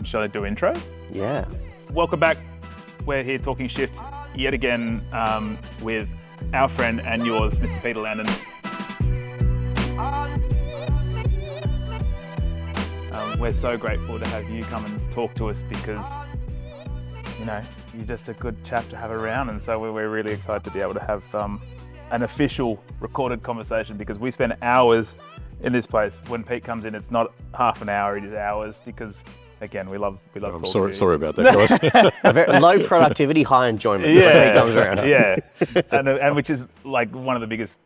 Shall I do intro? Yeah. Welcome back. We're here talking shift yet again with our friend and yours, Mr. Peter Landan. We're so grateful to have you come and talk to us because, you know, you're just a good chap to have around, and so we're really excited to be able to have an official recorded conversation because we spend hours in this place. When Pete comes in, it's not half an hour, it is hours because, again, we love talking to you. Sorry about that, guys. A very low productivity, high enjoyment. Yeah, That's when he comes around. Yeah, and which is like one of the biggest,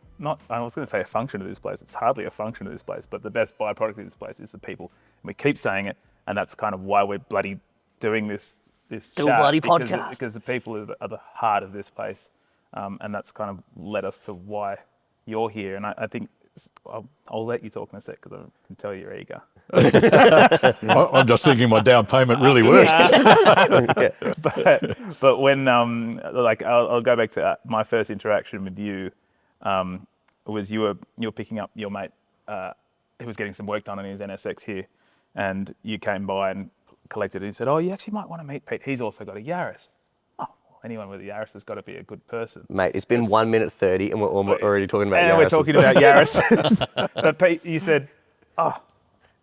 I was going to say a function of this place. It's hardly a function of this place, but the best byproduct of this place is the people. And we keep saying it, and that's kind of why we're bloody doing this podcast. Because the people are the heart of this place, and that's kind of led us to why you're here. And I think I'll let you talk in a sec because I can tell you're eager. I'm just thinking my down payment really worked. But when I'll go back to my first interaction with you. Was you were picking up your mate who was getting some work done on his NSX here, and you came by and collected it and said, "Oh, you actually might want to meet Pete. He's also got a Yaris." Oh, well, anyone with a Yaris has got to be a good person. Mate, it's been 1 minute 30 and we're already talking about Yaris. And we're talking about Yaris. But Pete, you said, "Oh,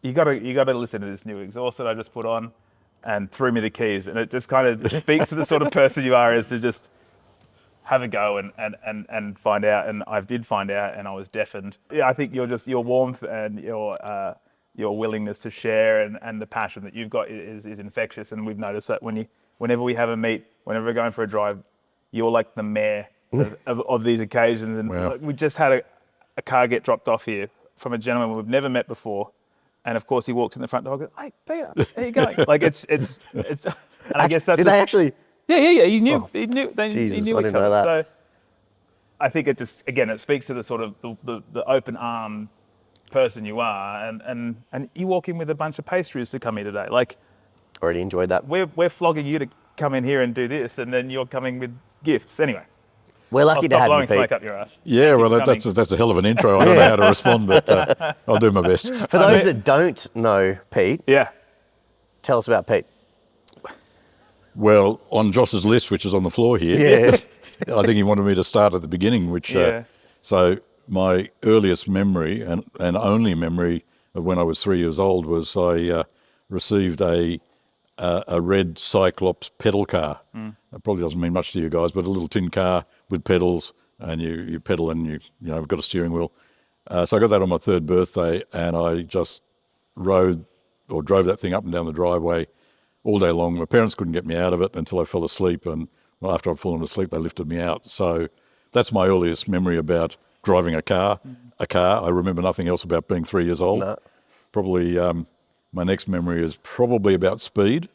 you got to listen to this new exhaust that I just put on," and threw me the keys, and it just kind of speaks to the sort of person you are, is to just have a go and find out. And I did find out, and I was deafened. Yeah, I think your warmth and your willingness to share and the passion that you've got is infectious. And we've noticed that whenever we have a meet, whenever we're going for a drive, you're like the mayor of these occasions. And wow. We just had a car get dropped off here from a gentleman we've never met before. And of course he walks in the front door and goes, "Hey, Peter, how you going?" Like it's and I guess that's Did they actually? Yeah. He knew. Oh, he knew. Jesus, he knew I each didn't know other. that. So I think it speaks to the sort of the open arm person you are, and you walk in with a bunch of pastries to come here today. Like, Already enjoyed that. we're flogging you to come in here and do this, and then you're coming with gifts. Anyway, We're lucky to stop have you, blowing smoke Pete. up your ass. Yeah, well, that's a hell of an intro. I don't know how to respond, but I'll do my best. For those that don't know Pete, Yeah. tell us about Pete. Well, on Joss's list, which is on the floor here, Yeah. I think he wanted me to start at the beginning, which Yeah. so my earliest memory and only memory of when I was 3 years old was I received a red Cyclops pedal car. It probably doesn't mean much to you guys, but a little tin car with pedals, and you pedal and you've got a steering wheel. So I got that on my third birthday, and I just drove that thing up and down the driveway all day long. My parents couldn't get me out of it until I fell asleep, and well, after I'd fallen asleep, they lifted me out. So that's my earliest memory about driving a car. I remember nothing else about being 3 years old. No. Probably my next memory is probably about speed,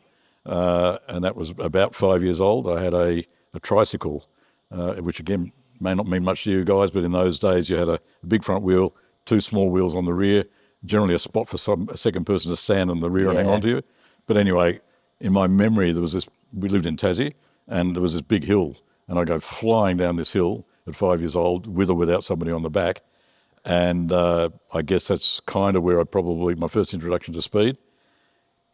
and that was about 5 years old. I had a tricycle, which again may not mean much to you guys, but in those days you had a big front wheel, two small wheels on the rear, generally a spot for a second person to stand on the rear and hang on to you. But anyway, in my memory, we lived in Tassie, and there was this big hill, and I go flying down this hill at 5 years old, with or without somebody on the back. And I guess that's kind of where my first introduction to speed.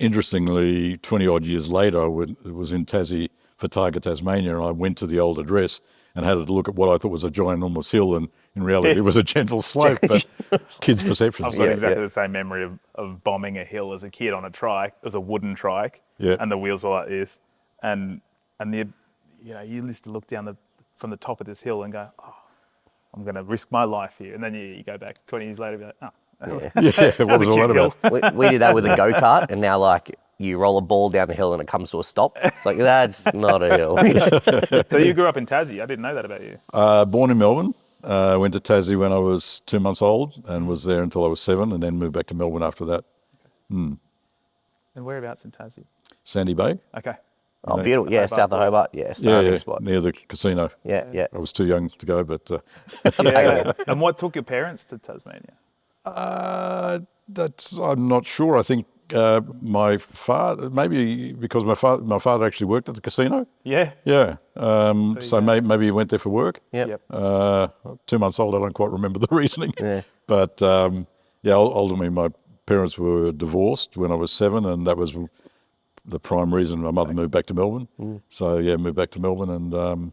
Interestingly, 20 odd years later, I was in Tassie for Tiger Tasmania, and I went to the old address and had a look at what I thought was a ginormous hill, and in reality it was a gentle slope, but kids' perceptions. I've got exactly the same memory of bombing a hill as a kid on a trike. It was a wooden trike, and the wheels were like this, and you used to look down from the top of this hill and go, "Oh, I'm going to risk my life here," and then you go back 20 years later and be like, "Oh, what was all that about? We did that with a go-kart, and now like you roll a ball down the hill and it comes to a stop. It's like, that's not a hill. So you grew up in Tassie. I didn't know that about you. Born in Melbourne. Went to Tassie when I was 2 months old and was there until I was 7, and then moved back to Melbourne after that. And whereabouts in Tassie? Sandy Bay. Okay. Oh, beautiful. Yeah, south of Hobart. Yeah, starting spot. Near the casino. Yeah. I was too young to go, but... Yeah. And what took your parents to Tasmania? I'm not sure. I think my father, maybe because my father actually worked at the casino. Yeah. Yeah. So maybe he went there for work. Yep. 2 months old, I don't quite remember the reasoning. Yeah. But ultimately my parents were divorced when I was 7, and that was the prime reason my mother moved back to Melbourne. So yeah, moved back to Melbourne and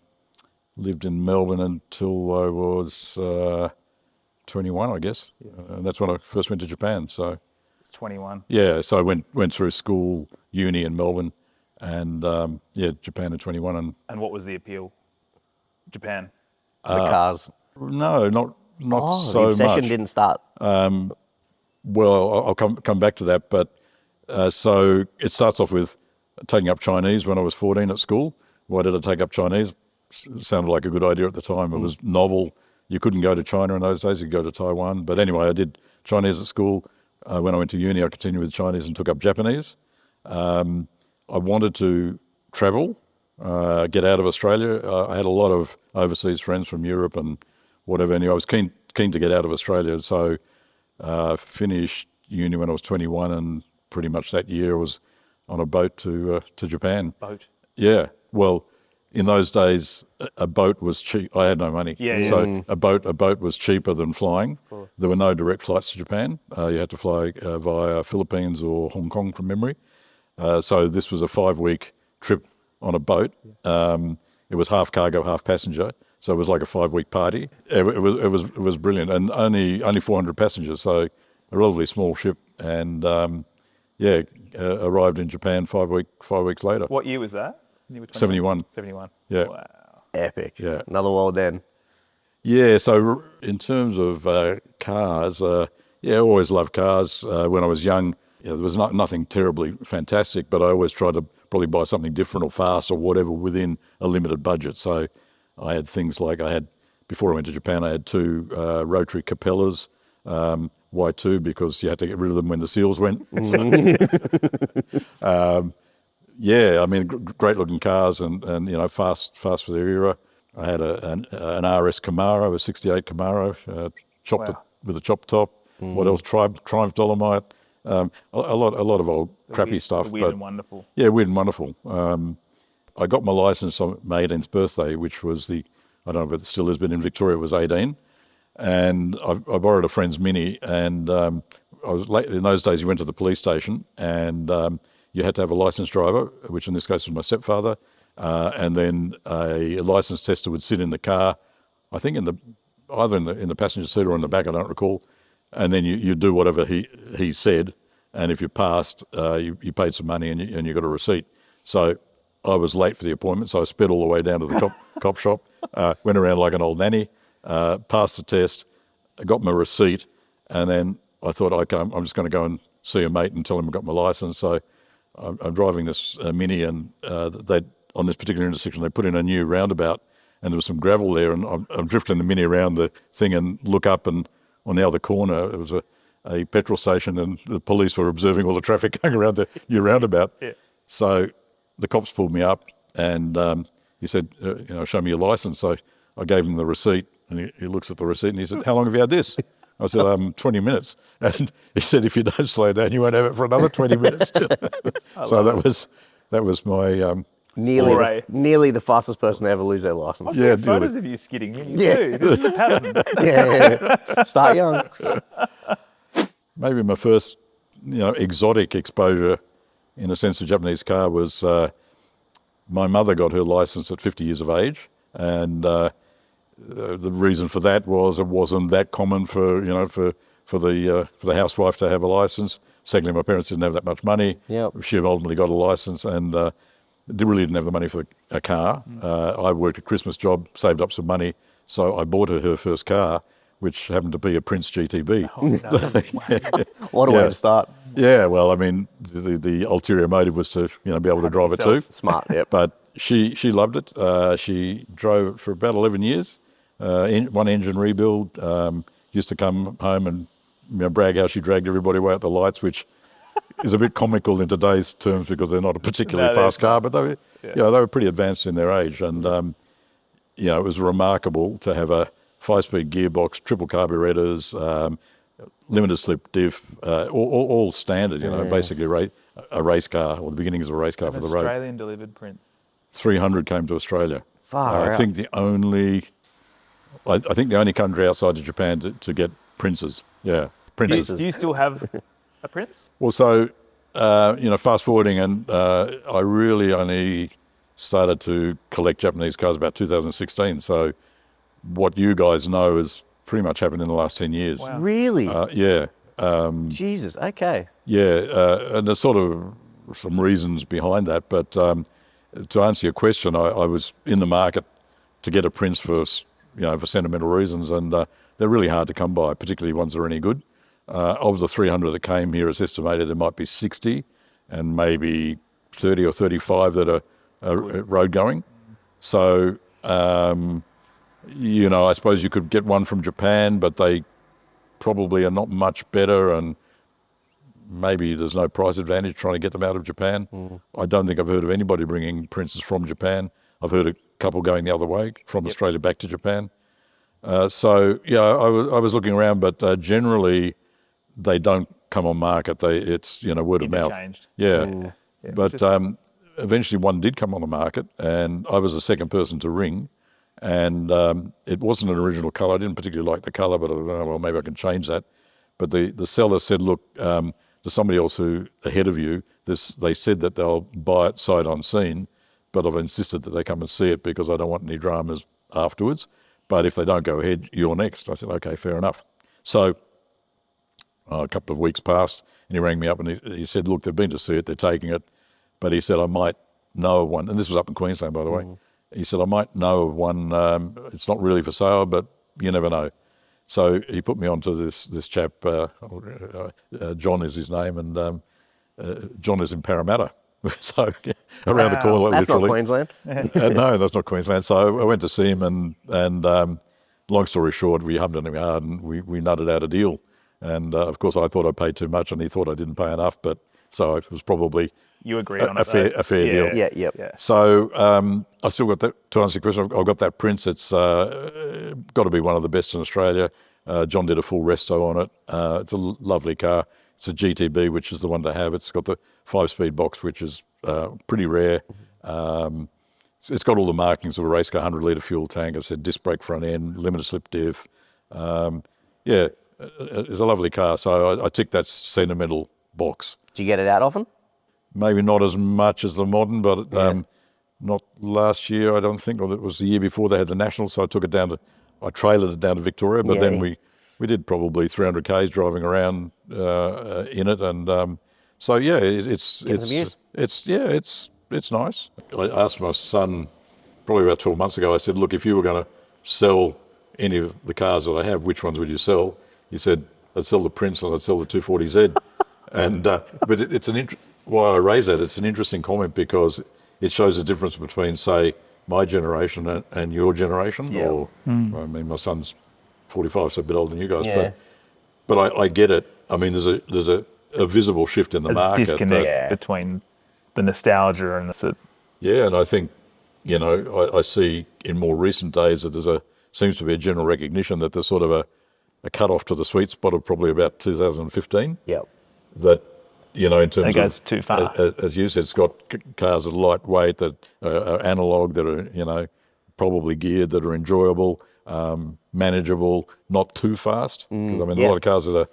lived in Melbourne until I was 21, I guess. And that's when I first went to Japan. So It's 21. yeah, so I went through school, uni in Melbourne, and yeah, Japan at 21. And what was the appeal? Japan. The cars. No, not so the obsession much. didn't start. Well, I'll come back to that, but so it starts off with taking up Chinese when I was 14 at school. Why did I take up Chinese? Sounded like a good idea at the time. It was novel. You couldn't go to China in those days. You could go to Taiwan. But anyway, I did Chinese at school. When I went to uni, I continued with Chinese and took up Japanese. I wanted to travel, get out of Australia. I had a lot of overseas friends from Europe and whatever. Anyway, I was keen to get out of Australia. So finished uni when I was 21, and pretty much that year was on a boat to Japan. Boat. Yeah. Well, in those days, a boat was cheap. I had no money. Yeah, yeah. So a boat was cheaper than flying. There were no direct flights to Japan. You had to fly via Philippines or Hong Kong from memory. So this was a 5-week trip on a boat. It was half cargo, half passenger. So it was like a 5-week party. It was brilliant, and only 400 passengers. So a relatively small ship, and arrived in Japan 5 weeks later. What year was that? You were 71. 71. Yeah. Wow. Epic. Yeah. Another world then. Yeah, so in terms of cars, I always loved cars. When I was young, there was nothing terribly fantastic, but I always tried to probably buy something different or fast or whatever within a limited budget. So I had things like before I went to Japan, I had 2 rotary Capellas, Y2, because you had to get rid of them when the seals went. Yeah, I mean, great looking cars and fast for their era. I had an RS Camaro, a '68 Camaro, chopped with a chop top. What else? Triumph Dolomite. A lot of old crappy stuff. Weird and wonderful. Yeah, weird and wonderful. I got my license on my 18th birthday, which was I don't know if it still is, but in Victoria it was 18. And I borrowed a friend's Mini, and I was late. In those days, you went to the police station, and you had to have a licensed driver, which in this case was my stepfather, and then a licensed tester would sit in the car, I think either in the passenger seat or in the back, I don't recall, and then you do whatever he said, and if you passed, you paid some money and you got a receipt. So I was late for the appointment, so I sped all the way down to the cop shop, went around like an old nanny, passed the test, got my receipt, and then I thought, okay, I'm just going to go and see a mate and tell him I got my license. So I'm driving this Mini, and on this particular intersection, they put in a new roundabout, and there was some gravel there, and I'm drifting the Mini around the thing and look up, and on the other corner, it was a petrol station, and the police were observing all the traffic going around the new roundabout. Yeah. So the cops pulled me up, and he said, show me your license. So I gave him the receipt, and he looks at the receipt, and he said, how long have you had this? I said, 20 minutes. And he said, if you don't slow down, you won't have it for another 20 minutes. So that was my... Nearly the fastest person to ever lose their license. I see photos of you skidding. You too. This is a pattern. Yeah. Start young. Maybe my first, exotic exposure in a sense of Japanese car was my mother got her license at 50 years of age, and the reason for that was it wasn't that common for the housewife to have a license. Secondly, my parents didn't have that much money. Yep. She ultimately got a license, and really didn't have the money for a car. I worked a Christmas job, saved up some money, so I bought her first car, which happened to be a Prince GTB. Oh, no. What a way to start. Yeah, well, I mean, the ulterior motive was to be able to drive it too. Smart, yep. But she loved it. She drove it for about 11 years. One engine rebuild. Used to come home and brag how she dragged everybody away at the lights, which is a bit comical in today's terms because they're not a particularly fast car, but they were pretty advanced in their age, and it was remarkable to have a 5-speed gearbox, triple carburetors, limited slip diff, all standard. Basically a race car, or the beginnings of a race car for the road. Australian delivered Prince. 300 came to Australia. Far out. I think the only country outside of Japan to get Princes. Yeah, Princes. Do you still have a Prince? Well, so fast forwarding, and I really only started to collect Japanese cars about 2016. So what you guys know has pretty much happened in the last 10 years. Wow. Really? Yeah. Jesus. Okay. Yeah, and there's sort of some reasons behind that. But to answer your question, I was in the market to get a Prince for sentimental reasons, and they're really hard to come by, particularly ones that are any good. Of the 300 that came here, it's estimated there might be 60, and maybe 30 or 35 that are road going. So, I suppose you could get one from Japan, but they probably are not much better, and maybe there's no price advantage trying to get them out of Japan. I don't think I've heard of anybody bringing Princes from Japan. I've heard a couple going the other way, from Australia back to Japan. I was looking around, but generally they don't come on market. It's word of mouth. Interchanged. Yeah. But eventually one did come on the market, and I was the second person to ring, and it wasn't an original colour. I didn't particularly like the colour, but I thought, well, maybe I can change that. But the seller said, look, there's somebody else who ahead of you. They said that they'll buy it sight unseen, but I've insisted that they come and see it because I don't want any dramas afterwards. But if they don't go ahead, you're next. I said, okay, fair enough. So a couple of weeks passed, and he rang me up and he said, look, they've been to see it, they're taking it. But he said, I might know of one, and this was up in Queensland, by the way. He said, I might know of one, it's not really for sale, but you never know. So he put me onto this chap, John is his name, and John is in Parramatta. So around the corner, That's literally. not Queensland. No, that's not Queensland. So I went to see him, and long story short, we hummed on him hard, and we nutted out a deal. And of course, I thought I paid too much, and he thought I didn't pay enough. But so it was probably You agreed on a it. fair deal. Yeah, yep. Yeah. So I still got that. To answer your question, I've got that Prince. It's got to be one of the best in Australia. John did a full resto on it. It's a lovely car. It's a GTB, which is the one to have. It's got the 5-speed box, which is pretty rare. It's got all the markings of a race car, 100-litre fuel tank. It's a disc brake front end, limited slip diff. It's a lovely car. So I ticked that sentimental box. Do you get it out often? Maybe not as much as the modern, but not last year, I don't think, or it was the year before they had the Nationals. So I trailered it down to Victoria, but then we did probably 300 Ks driving around in it, and it's nice. I asked my son probably about 12 months ago. I said, look, if you were going to sell any of the cars that I have, which ones would you sell? He said, I'd sell the Prince and I'd sell the 240Z. And but it's why I raise that, it's an interesting comment because it shows the difference between, say, my generation and your generation. Yeah. Or I mean, my son's 45, so a bit older than you guys. Yeah. But I get it. I mean, there's a visible shift in the market. Disconnect between the nostalgia and the... Yeah, and I think, I see in more recent days that seems to be a general recognition that there's sort of a cut-off to the sweet spot of probably about 2015. Yep. That, in terms It goes too far. As you said, it's got cars that are lightweight, that are analogue, that are, probably geared, that are enjoyable, manageable, not too fast. 'Cause, a lot of cars that are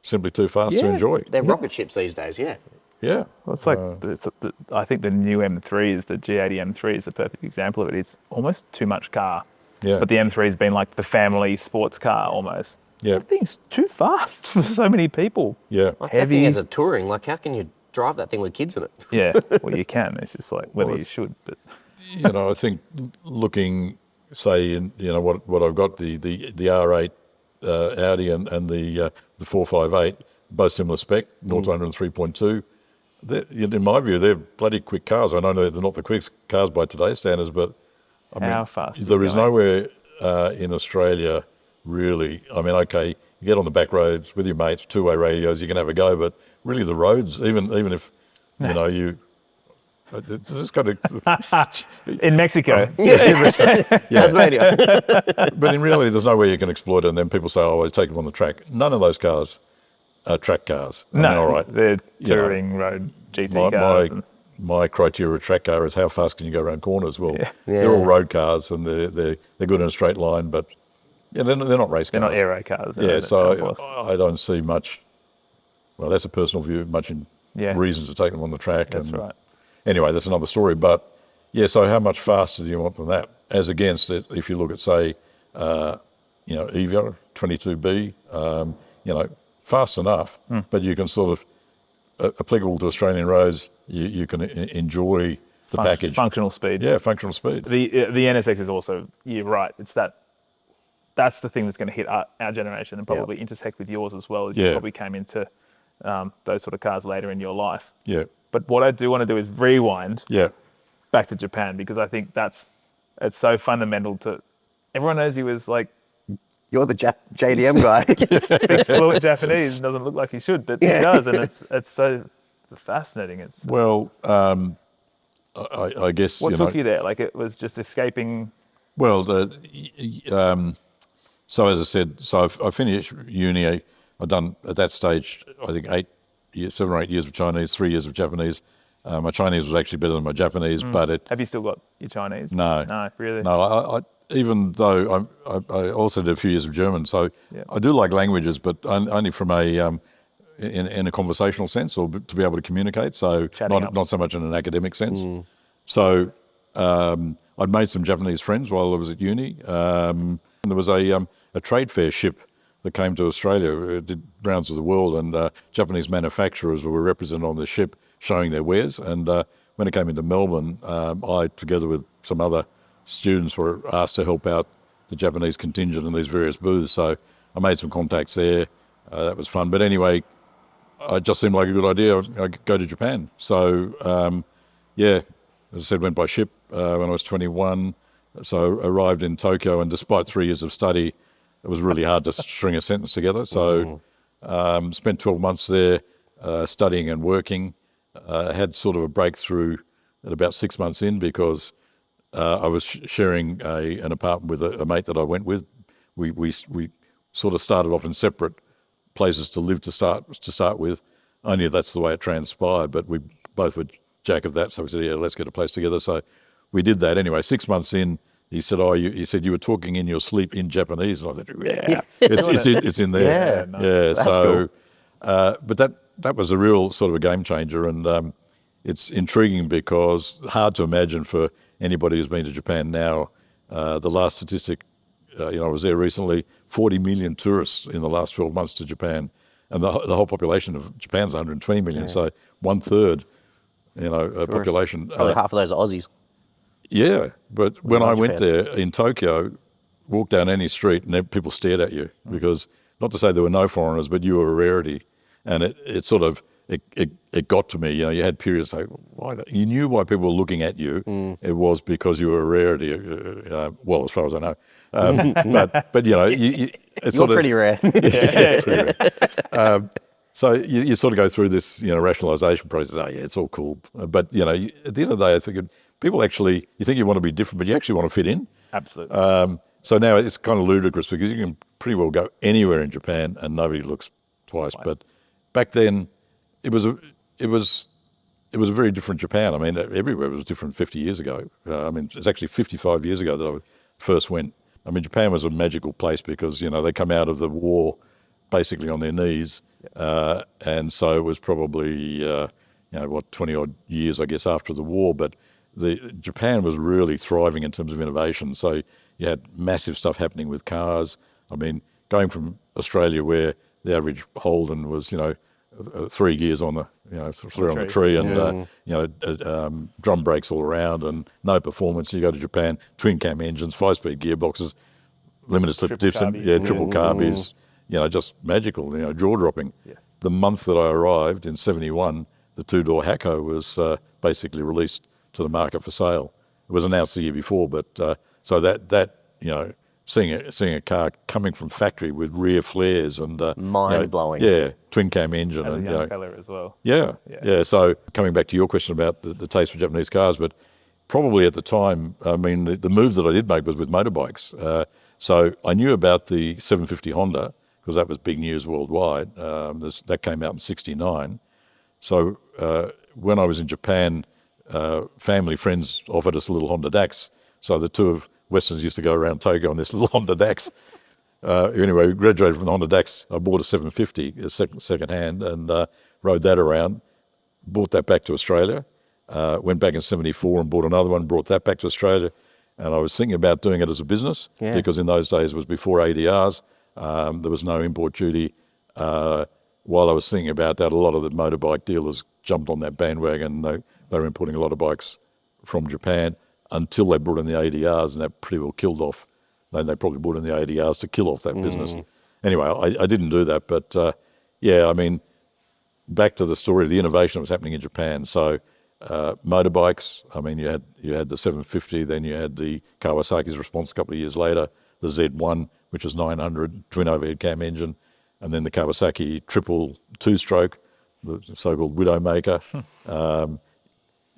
simply too fast to enjoy. They're rocket ships these days, yeah. Yeah. Well, it's like, I think the new M3 the G80 M3 is the perfect example of it. It's almost too much car. Yeah. But the M3 has been like the family sports car almost. Yeah. That thing's too fast for so many people. Yeah. Like Heavy. that thing as a touring, like how can you drive that thing with kids in it? Yeah, well, you can. It's just like whether you should. But I think looking, say, in what I've got, the R8 Audi and the 458, both similar spec, 0 to 103.2. In my view, they're bloody quick cars. I know they're not the quickest cars by today's standards, but how fast? There is nowhere in Australia really. I mean, okay, you get on the back roads with your mates, two-way radios, you can have a go, but really the roads, even if you. It's just got to. In Mexico. Tasmania. But in reality, there's no way you can exploit it. And then people say, "Oh, I take them on the track." None of those cars are track cars. I mean, all right, they're touring road GT cars. My criteria of track car is how fast can you go around corners. Well, they're all road cars, and they're good in a straight line, but they're not race cars. They're not aero cars. Yeah, so I don't see much. Well, that's a personal view. Much reasons to take them on the track. That's right. Anyway, that's another story. But yeah, so how much faster do you want than that? As against it, if you look at, say, Evo 22B, fast enough, but you can sort of, applicable to Australian roads, you can enjoy the package. Functional speed. Yeah, functional speed. The NSX is also, you're right, it's that's the thing that's going to hit our generation and probably intersect with yours as well, as you probably came into those sort of cars later in your life. Yeah. But what I do want to do is rewind back to Japan, because I think it's so fundamental to, everyone knows you as like, You're the JDM guy. speaks fluent Japanese, doesn't look like he should, but he does, and it's so fascinating. Well, I guess, what took you there? Like, it was just escaping. Well, so as I said, I finished uni. I'd done at that stage, I think 7 or 8 years of Chinese, 3 years of Japanese. My Chinese was actually better than my Japanese, but Have you still got your Chinese? No. No, really? No, I even though I also did a few years of German, so I do like languages, but only from in a conversational sense, or to be able to communicate. So not so much in an academic sense. So I'd made some Japanese friends while I was at uni. And there was a trade fair ship that came to Australia. It did rounds of the world, and Japanese manufacturers were represented on the ship showing their wares. And when it came into Melbourne, I, together with some other students, were asked to help out the Japanese contingent in these various booths. So I made some contacts there. That was fun. But anyway, it just seemed like a good idea. I could go to Japan. So, as I said, went by ship when I was 21. So arrived in Tokyo, and despite 3 years of study, it was really hard to string a sentence together. So spent 12 months there studying and working. Had sort of a breakthrough at about 6 months in, because I was sharing an apartment with a mate that I went with. We sort of started off in separate places to live to start with. I knew that's the way it transpired, but we both were jack of that, so we said, yeah, let's get a place together. So we did that. Anyway, 6 months in, he said, he said, you were talking in your sleep in Japanese. And I thought, it's in there. That's so, cool. but that was a real sort of a game changer. And it's intriguing, because hard to imagine for anybody who's been to Japan now. The last statistic, I was there recently, 40 million tourists in the last 12 months to Japan. And the whole population of Japan's 120 million. So 1/3, population. Probably half of those are Aussies. Yeah, but when I went Japan. there in Tokyo, walked down any street and people stared at you, because not to say there were no foreigners, but you were a rarity. And it sort of, it got to me. You had periods like, why? You knew why people were looking at you. It was because you were a rarity. Well, as far as I know. But it's You're pretty rare. Pretty rare. So you sort of go through this, rationalisation process. Oh, yeah, it's all cool. But, at the end of the day, I think people actually, you think you want to be different, but you actually want to fit in. Absolutely. So now it's kind of ludicrous, because you can pretty well go anywhere in Japan and nobody looks twice. But back then, it was a very different Japan. I mean, everywhere was different 50 years ago. It's actually 55 years ago that I first went. I mean, Japan was a magical place, because, they come out of the war basically on their knees. And so it was probably, 20 odd years, I guess, after the war. But Japan was really thriving in terms of innovation. So you had massive stuff happening with cars. I mean, going from Australia, where the average Holden was, 3 gears on the, three on the tree, and drum brakes all around, and no performance. You go to Japan, twin cam engines, 5-speed gearboxes, limited slip diffs, and triple carbies. Just magical, jaw dropping. Yes. The month that I arrived in '71, the 2-door Hako was basically released to the market for sale. It was announced the year before, but so that seeing a car coming from factory with rear flares and mind blowing. Twin cam engine, As and a young fella as well. Yeah. So coming back to your question about the taste for Japanese cars, but probably at the time, I mean, the move that I did make was with motorbikes. So I knew about the 750 Honda, because that was big news worldwide. That came out in '69. So when I was in Japan, family friends offered us a little Honda Dax. So the two of Westerns used to go around Tokyo on this little Honda Dax. Anyway, we graduated from the Honda Dax. I bought a 750, second hand, and rode that around. brought that back to Australia, went back in 74 and bought another one, brought that back to Australia. And I was thinking about doing it as a business because in those days it was before ADRs. There was no import duty. While I was thinking about that, a lot of the motorbike dealers jumped on that bandwagon. They were importing a lot of bikes from Japan until they brought in the ADRs, and that pretty well killed off. Then they probably brought in the ADRs to kill off that business. Anyway, I didn't do that, but I mean, back to the story of the innovation that was happening in Japan. So motorbikes, I mean, you had the 750, then you had the Kawasaki's response a couple of years later, the Z1, which was 900 twin overhead cam engine, and then the Kawasaki triple two-stroke, the so-called Widowmaker.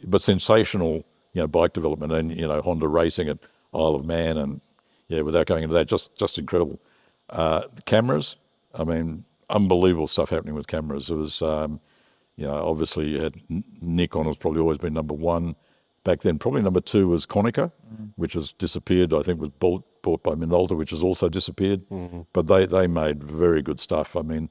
But sensational, bike development, and Honda racing at Isle of Man, and without going into that, just incredible. The cameras, I mean, unbelievable stuff happening with cameras. It was, obviously you had Nikon has probably always been number one. Back then, probably number two was Konica, which has disappeared. I think was bought by Minolta, which has also disappeared. But they made very good stuff. I mean,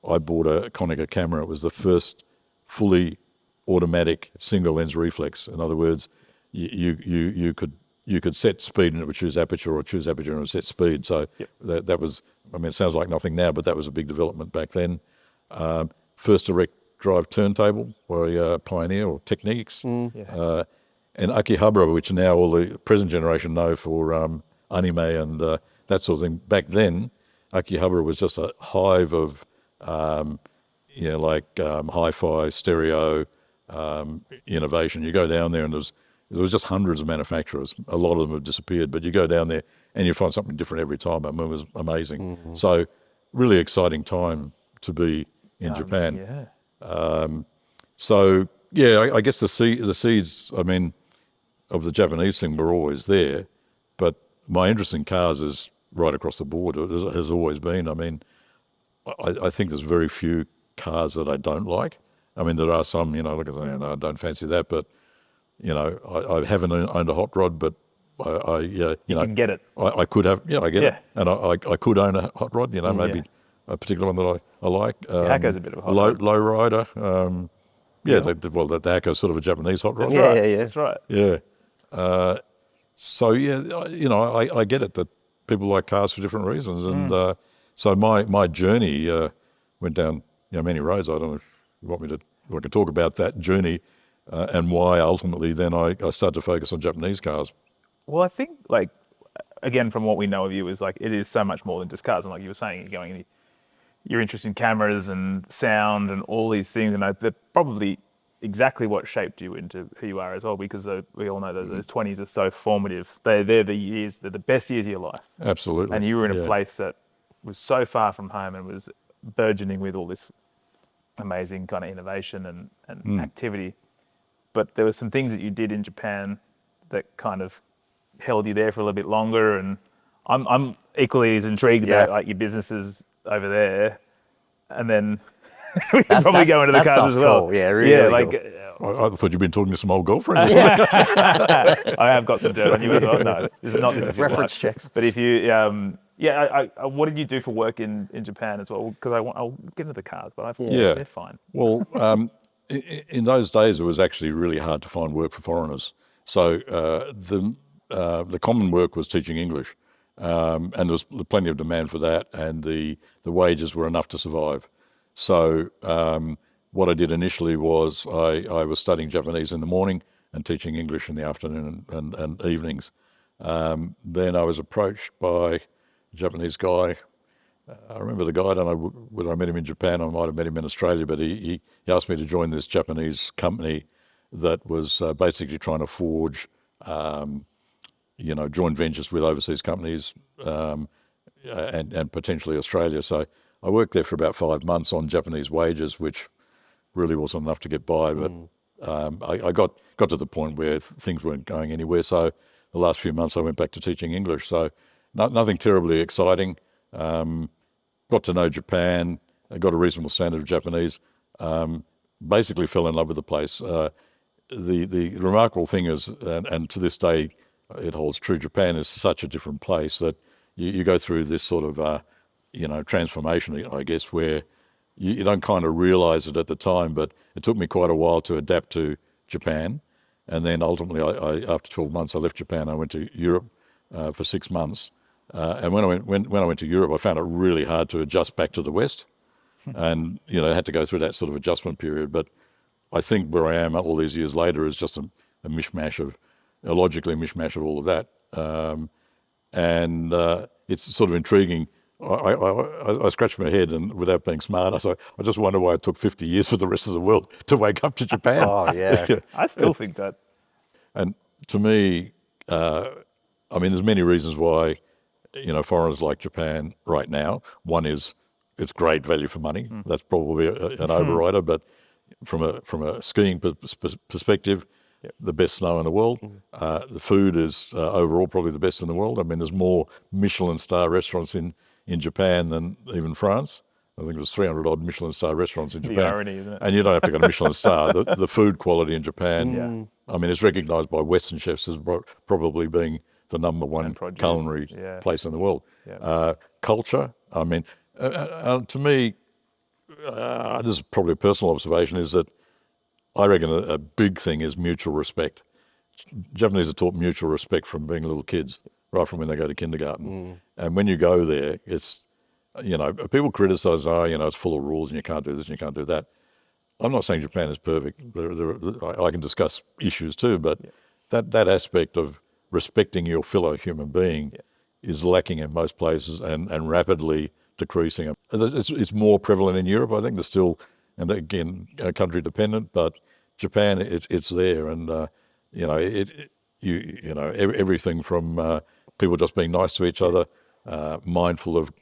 I bought a Konica camera. It was the first fully automatic single lens reflex. In other words, you could set speed and it would choose aperture, or choose aperture and it would set speed. So that was, I mean, it sounds like nothing now, but that was a big development back then. First direct drive turntable by Pioneer or Techniques. And Akihabara, which now all the present generation know for anime and that sort of thing. Back then, Akihabara was just a hive of, hi-fi, stereo, innovation. You go down there and there was just hundreds of manufacturers. A lot of them have disappeared, but you go down there and you find something different every time. I mean, it was amazing. So really exciting time to be in Japan. I guess the seeds, I mean, of the Japanese thing were always there, but my interest in cars is right across the board. It has always been. I mean, I think there's very few cars that I don't like. I mean, there are some, look at that, I don't fancy that, but, I haven't owned a hot rod, but you can get it. I could have, I get it. And I could own a hot rod, maybe a particular one that I like. Hakko's a bit of a hot rod. Low rider. The Hakko's sort of a Japanese hot rod. That's right. Yeah. I get it that people like cars for different reasons. And so my journey went down many roads. I don't know if you want me to, I can talk about that journey and why ultimately then I started to focus on Japanese cars. Well, I think, again, from what we know of you, is it is so much more than just cars. And like you were saying, you're interested in cameras and sound and all these things, and they're probably exactly what shaped you into who you are as well, because we all know that those 20s are so formative. They're the best years of your life. Absolutely. And you were in a place that was so far from home and was burgeoning with all this amazing kind of innovation and activity. But there were some things that you did in Japan that kind of held you there for a little bit longer, and I'm equally as intrigued about your businesses over there, and then we can probably go into the cars as well. Cool. Yeah, really cool. I thought you'd been talking to some old girlfriends. I have got some dirt on you as well. No, this is not reference checks. But if you, what did you do for work in Japan as well? Because I'll get into the cars, but they're fine. Well, in those days, it was actually really hard to find work for foreigners. So the common work was teaching English. And there was plenty of demand for that, and the wages were enough to survive. So what I did initially was I was studying Japanese in the morning and teaching English in the afternoon and evenings. Then I was approached by a Japanese guy. I remember the guy, I don't know whether I met him in Japan, I might have met him in Australia, but he asked me to join this Japanese company that was basically trying to forge joint ventures with overseas companies and potentially Australia. So I worked there for about 5 months on Japanese wages, which really wasn't enough to get by. But I got to the point where things weren't going anywhere. So the last few months I went back to teaching English. So nothing terribly exciting. Got to know Japan. I got a reasonable standard of Japanese. Basically fell in love with the place. The remarkable thing is, and to this day, it holds true, Japan is such a different place that you go through this sort of, transformation, I guess, where you don't kind of realize it at the time, but it took me quite a while to adapt to Japan. And then ultimately, after 12 months, I left Japan. I went to Europe for 6 months. And when I went to Europe, I found it really hard to adjust back to the West. And, I had to go through that sort of adjustment period. But I think where I am all these years later is just a mishmash of, logically a mishmash of all of that. And it's sort of intriguing. I scratched my head, and without being smart, I just wonder why it took 50 years for the rest of the world to wake up to Japan. Oh, yeah. I still think that. And to me, there's many reasons why, foreigners like Japan right now. One is it's great value for money. That's probably an overrider, but from a skiing perspective, the best snow in the world. The food is overall probably the best in the world. I mean, there's more Michelin star restaurants in Japan than even France. I think there's 300 odd Michelin star restaurants in Japan. The irony, isn't it? And you don't have to go to Michelin star. The food quality in Japan, it's recognised by Western chefs as probably being the number one culinary place in the world. Culture, to me, this is probably a personal observation, is that I reckon a big thing is mutual respect. Japanese are taught mutual respect from being little kids, right from when they go to kindergarten. And when you go there, it's, people criticise, it's full of rules and you can't do this and you can't do that. I'm not saying Japan is perfect. I can discuss issues too, but that aspect of respecting your fellow human being is lacking in most places and rapidly decreasing. It's more prevalent in Europe. I think there's still, and again, country dependent, but Japan, it's there, and everything from people just being nice to each other, mindful of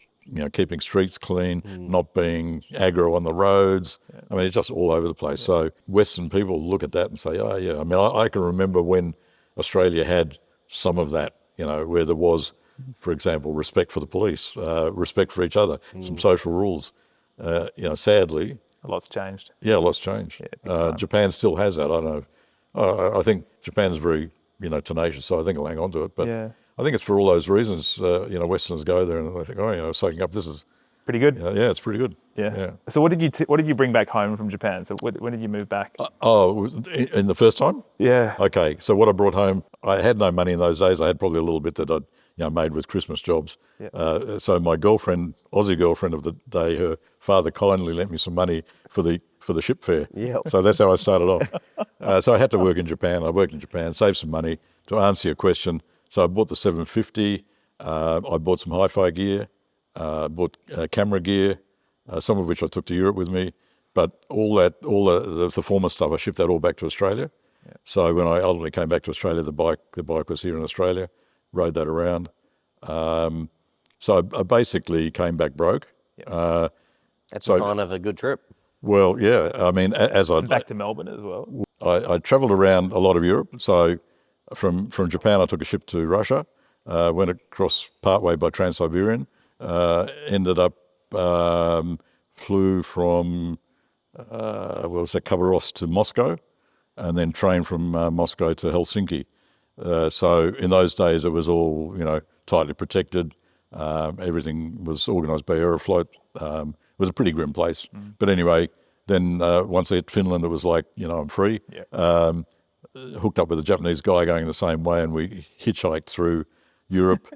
keeping streets clean, not being aggro on the roads. It's just all over the place. So Western people look at that and say, oh yeah. I can remember when Australia had some of that, where there was, for example, respect for the police, respect for each other, some social rules. Sadly, A lot's changed. yeah, a lot's changed. Japan still has that. I don't know. I think Japan's very, tenacious, so I think I'll hang on to it. But I think it's for all those reasons. Westerners go there and they think, soaking up, this is pretty good. yeah, it's pretty good. Yeah. So what did you bring back home from Japan? So when did you move back? In the first time? Yeah. Okay, so what I brought home, I had no money in those days. I had probably a little bit that I'd made with Christmas jobs. Yeah. So my girlfriend, Aussie girlfriend of the day, her father kindly lent me some money for the ship fare. Yep. So that's how I started off. So I had to work in Japan. I worked in Japan, saved some money. To answer your question, so I bought the 750. I bought some hi-fi gear, bought camera gear, some of which I took to Europe with me. But all the former stuff, I shipped that all back to Australia. Yeah. So when I ultimately came back to Australia, the bike was here in Australia. Rode that around. So I basically came back broke. Yep. That's a sign of a good trip. Well, yeah. As I back to Melbourne as well. I travelled around a lot of Europe. So from Japan, I took a ship to Russia. Went across partway by Trans-Siberian. Ended up flew from Khabarovsk to Moscow, and then trained from Moscow to Helsinki. So in those days, it was all tightly protected. Everything was organised by Aeroflot. It was a pretty grim place. But anyway, then once I hit Finland, it was like I'm free. Yeah. Hooked up with a Japanese guy going the same way, and we hitchhiked through Europe,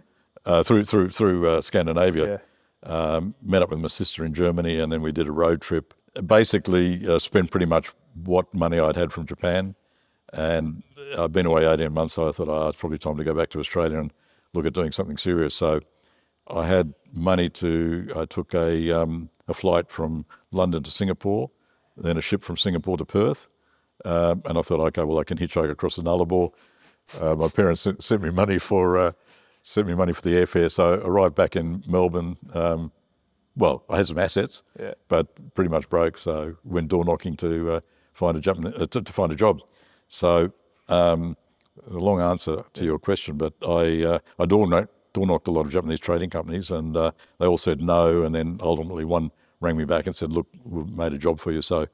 through Scandinavia. Yeah. Met up with my sister in Germany, and then we did a road trip. Basically, spent pretty much what money I'd had from Japan. And I've been away 18 months, so I thought, it's probably time to go back to Australia and look at doing something serious. So I had money I took a flight from London to Singapore, then a ship from Singapore to Perth. And I thought, okay, well, I can hitchhike across the Nullarbor. My parents sent me money for the airfare. So I arrived back in Melbourne. I had some assets, but pretty much broke. So went door knocking to find a job. So, a long answer to your question, but I door knocked a lot of Japanese trading companies, and they all said no. And then ultimately, one rang me back and said, "Look, we've made a job for you." So,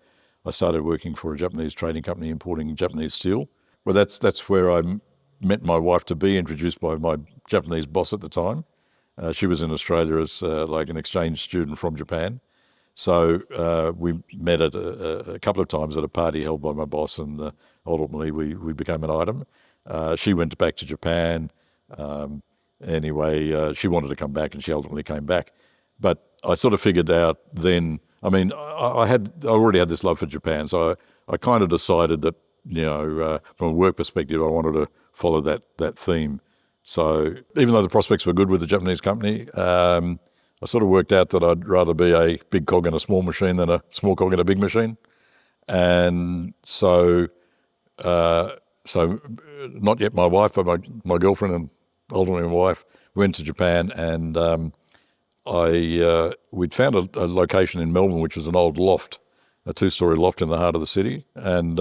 I started working for a Japanese trading company importing Japanese steel. Well, that's where I met my wife to be, introduced by my Japanese boss at the time. She was in Australia as like an exchange student from Japan, So we met at a couple of times at a party held by my boss, and ultimately we became an item. She went back to Japan. Anyway, she wanted to come back, and she ultimately came back. But I sort of figured out then. I mean, I already had this love for Japan, so I kind of decided that, from a work perspective, I wanted to follow that theme. So even though the prospects were good with the Japanese company, I sort of worked out that I'd rather be a big cog in a small machine than a small cog in a big machine. And so not yet my wife, but my girlfriend and ultimately my wife went to Japan, and we'd found a location in Melbourne, which was an old loft, a 2-story loft in the heart of the city, and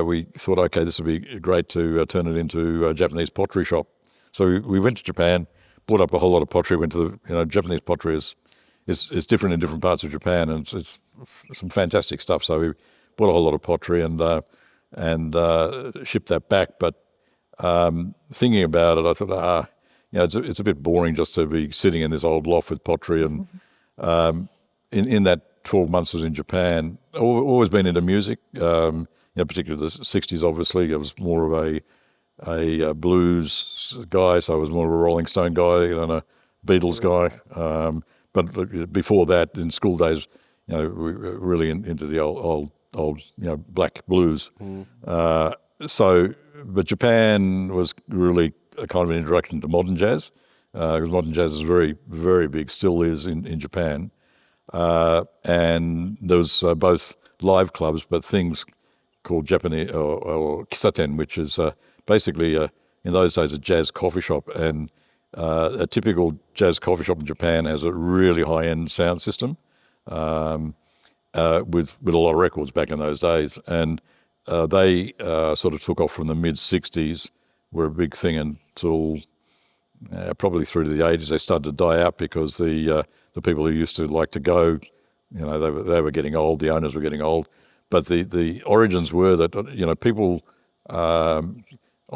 we thought, okay, this would be great to turn it into a Japanese pottery shop. So we went to Japan, bought up a whole lot of pottery. Went to the Japanese pottery is different in different parts of Japan, and it's some fantastic stuff. So we bought a whole lot of pottery and shipped that back. But thinking about it, I thought, it's a bit boring just to be sitting in this old loft with pottery. And in that 12 months I was in Japan, I've always been into music, particularly the 60s, obviously. I was more of a blues guy, so I was more of a Rolling Stone guy than a Beatles guy. But before that, in school days, we were really into the old black blues. But Japan was really a kind of an introduction to modern jazz, because modern jazz is very, very big, still is in Japan. And there was both live clubs, but things called Japanese or kisaten, which is basically in those days a jazz coffee shop. And a typical jazz coffee shop in Japan has a really high-end sound system with a lot of records back in those days. And they sort of took off from the mid-'60s, were a big thing until probably through to the 80s. They started to die out because the people who used to like to go, they were getting old, the owners were getting old. But the origins were that, people on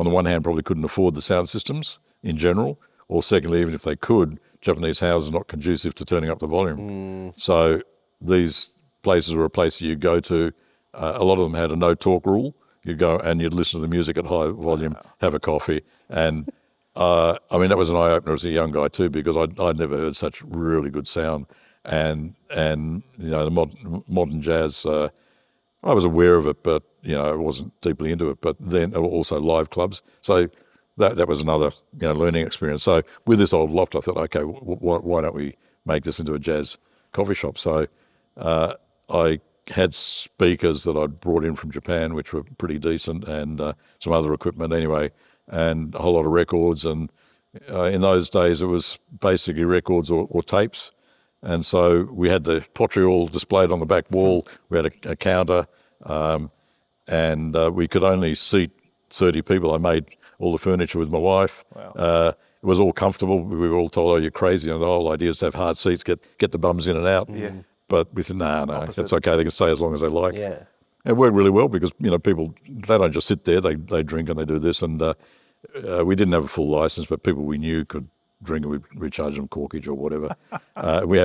the one hand probably couldn't afford the sound systems in general, or secondly, even if they could, Japanese houses are not conducive to turning up the volume. So these places were a place that you go to. A lot of them had a no-talk rule. You'd go and you'd listen to the music at high volume, have a coffee. And, that was an eye-opener as a young guy too, because I'd never heard such really good sound. And the modern jazz, I was aware of it, but, I wasn't deeply into it. But then also live clubs. So that was another, learning experience. So with this old loft, I thought, okay, why don't we make this into a jazz coffee shop? So I had speakers that I'd brought in from Japan, which were pretty decent, and some other equipment anyway, and a whole lot of records. And in those days, it was basically records or tapes. And so we had the pottery all displayed on the back wall. We had a counter, and we could only seat 30 people. I made all the furniture with my wife. Wow. It was all comfortable. We were all told, "Oh, you're crazy." The whole idea is to have hard seats, get the bums in and out. Yeah. But we said, no, it's okay. They can stay as long as they like. Yeah. It worked really well because, people, they don't just sit there. They drink and they do this. And we didn't have a full license, but people we knew could drink, and we charged them corkage or whatever. We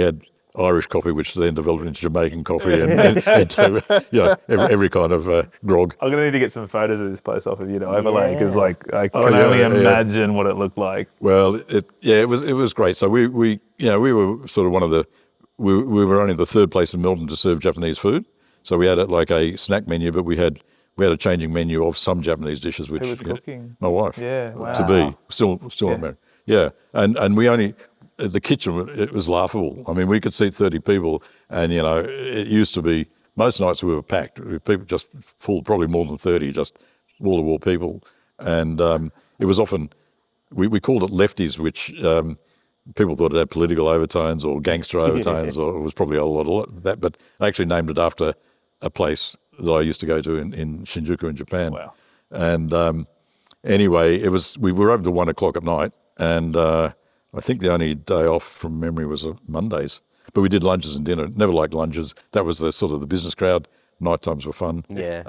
had Irish coffee, which then developed into Jamaican coffee and into every kind of grog. I'm gonna need to get some photos of this place off of you to overlay, because I can only imagine what it looked like. Well, it was great. So we were sort of one of the. We were only the third place in Melbourne to serve Japanese food. So we had a snack menu, but we had a changing menu of some Japanese dishes, which Who was cooking? My wife. Yeah, wow. To be still married. Yeah, and we only the kitchen. It was laughable. I mean, we could seat 30 people, and it used to be most nights we were packed. People just full, probably more than 30, just wall to wall people, and it was often we called it lefties, which. People thought it had political overtones or gangster overtones, or it was probably a lot of that. But I actually named it after a place that I used to go to in Shinjuku in Japan. Wow. And anyway, we were open till 1 o'clock at night, and I think the only day off from memory was Mondays. But we did lunches and dinner. Never liked lunches. That was the sort of the business crowd. Night times were fun. Yeah.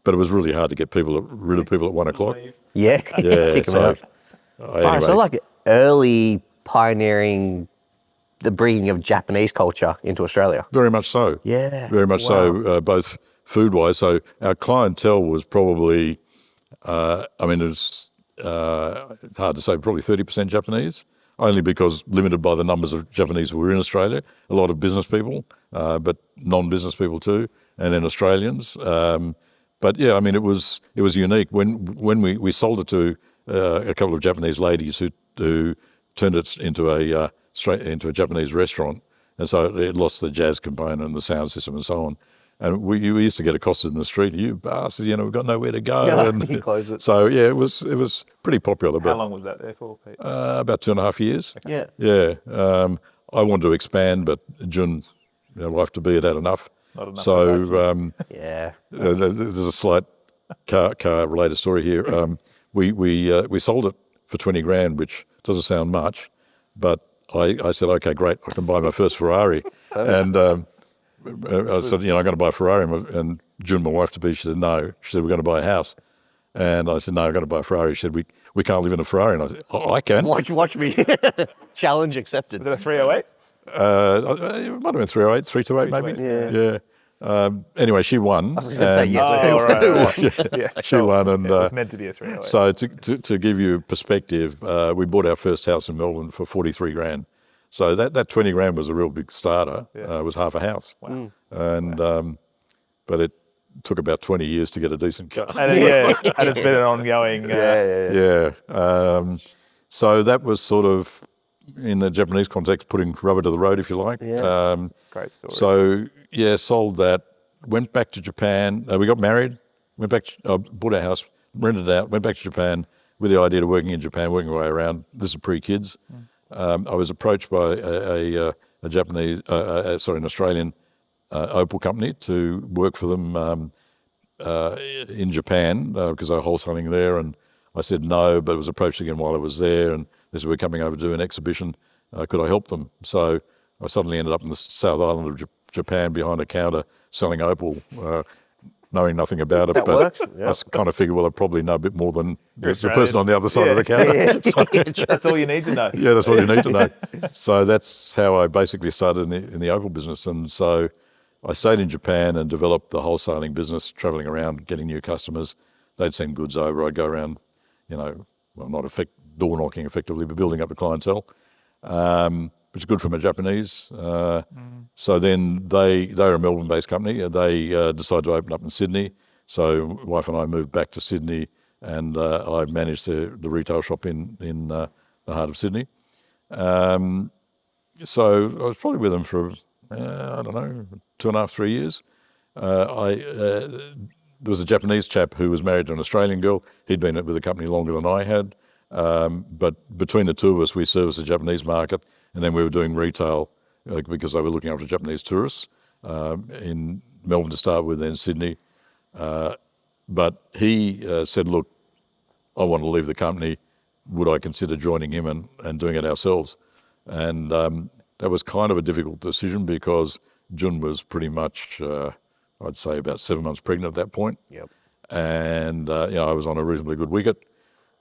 But it was really hard to get rid of people at 1 o'clock. Yeah. Yeah. Kick them out. Anyway. So like early pioneering the bringing of Japanese culture into Australia. Very much so. Yeah. Very much so, both food-wise. So our clientele was probably, it's hard to say, probably 30% Japanese, only because limited by the numbers of Japanese who were in Australia. A lot of business people, but non-business people too, and then Australians. But yeah, I mean, it was unique when we sold it to a couple of Japanese ladies who turned it into a straight into a Japanese restaurant, and so it lost the jazz component and the sound system and so on. And we used to get accosted in the street, "You bastards, we've got nowhere to go." Yeah, and you close it. So yeah, it was pretty popular. How long was that there for, Pete? About 2.5 years. Yeah. Yeah. I wanted to expand, but Jun, wife to be, had had enough. Not enough. So Yeah. there's a slight car related story here. We sold it for 20 grand, which doesn't sound much, but I said, okay, great, I can buy my first Ferrari. And I said, I'm going to buy a Ferrari. And June, my wife to be, she said, no. She said, we're going to buy a house. And I said, no, I'm going to buy a Ferrari. She said, we can't live in a Ferrari. And I said, oh, I can. Watch me. Challenge accepted. Was it a 308? It might have been 308, 328 maybe. Yeah. Anyway, she won. I was going to say yes. Oh, right. Yeah, she won. And it was meant to be a 308. so to give you perspective, we bought our first house in Melbourne for 43 grand. So that 20 grand was a real big starter. It was half a house. Wow. And but it took about 20 years to get a decent car. And and it's been an ongoing. Yeah. So that was sort of, in the Japanese context, putting rubber to the road, if you like. Yeah. Great story. So yeah, sold that. Went back to Japan. We got married. Went back. Bought our house. Rented it out. Went back to Japan with the idea of working in Japan, working my way around. This is pre-kids. I was approached by a Japanese, an Australian opal company to work for them in Japan because they were wholesaling there, and I said no, but was approached again while I was there, and they said, we're coming over to do an exhibition. Could I help them? So I suddenly ended up in the South Island of Japan behind a counter selling opal, knowing nothing about it. That but works. Yeah. I kind of figured, well, I probably know a bit more than the person on the other side of the counter. That's all you need to know. Yeah, that's all you need to know. So that's how I basically started in the opal business. And so I stayed in Japan and developed the wholesaling business, traveling around, getting new customers. They'd send goods over. I'd go around, not door knocking effectively, but building up the clientele, which is good from a Japanese. So then they're a Melbourne-based company. They decided to open up in Sydney. So wife and I moved back to Sydney, and I managed the retail shop in the heart of Sydney. So I was probably with them for, 2.5, 3 years. There was a Japanese chap who was married to an Australian girl. He'd been with the company longer than I had. But between the two of us, we serviced the Japanese market, and then we were doing retail because they were looking after Japanese tourists in Melbourne to start with, then Sydney. But he said, look, I want to leave the company. Would I consider joining him and doing it ourselves? And that was kind of a difficult decision because Jun was pretty much, I'd say, about 7 months pregnant at that point. Yep. And I was on a reasonably good wicket.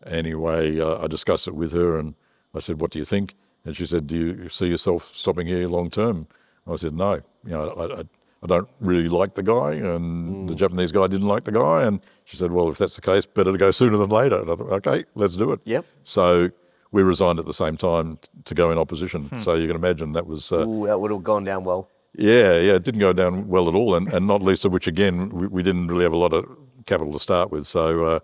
Anyway, I discussed it with her, and I said, what do you think? And she said, do you see yourself stopping here long term? I said, no. I don't really like the guy, and the Japanese guy didn't like the guy. And she said, well, if that's the case, better to go sooner than later. And I thought, okay, let's do it. Yep. So we resigned at the same time to go in opposition. So you can imagine that was... Ooh, that would have gone down well. Yeah, it didn't go down well at all, and not least of which, again, we didn't really have a lot of capital to start with. So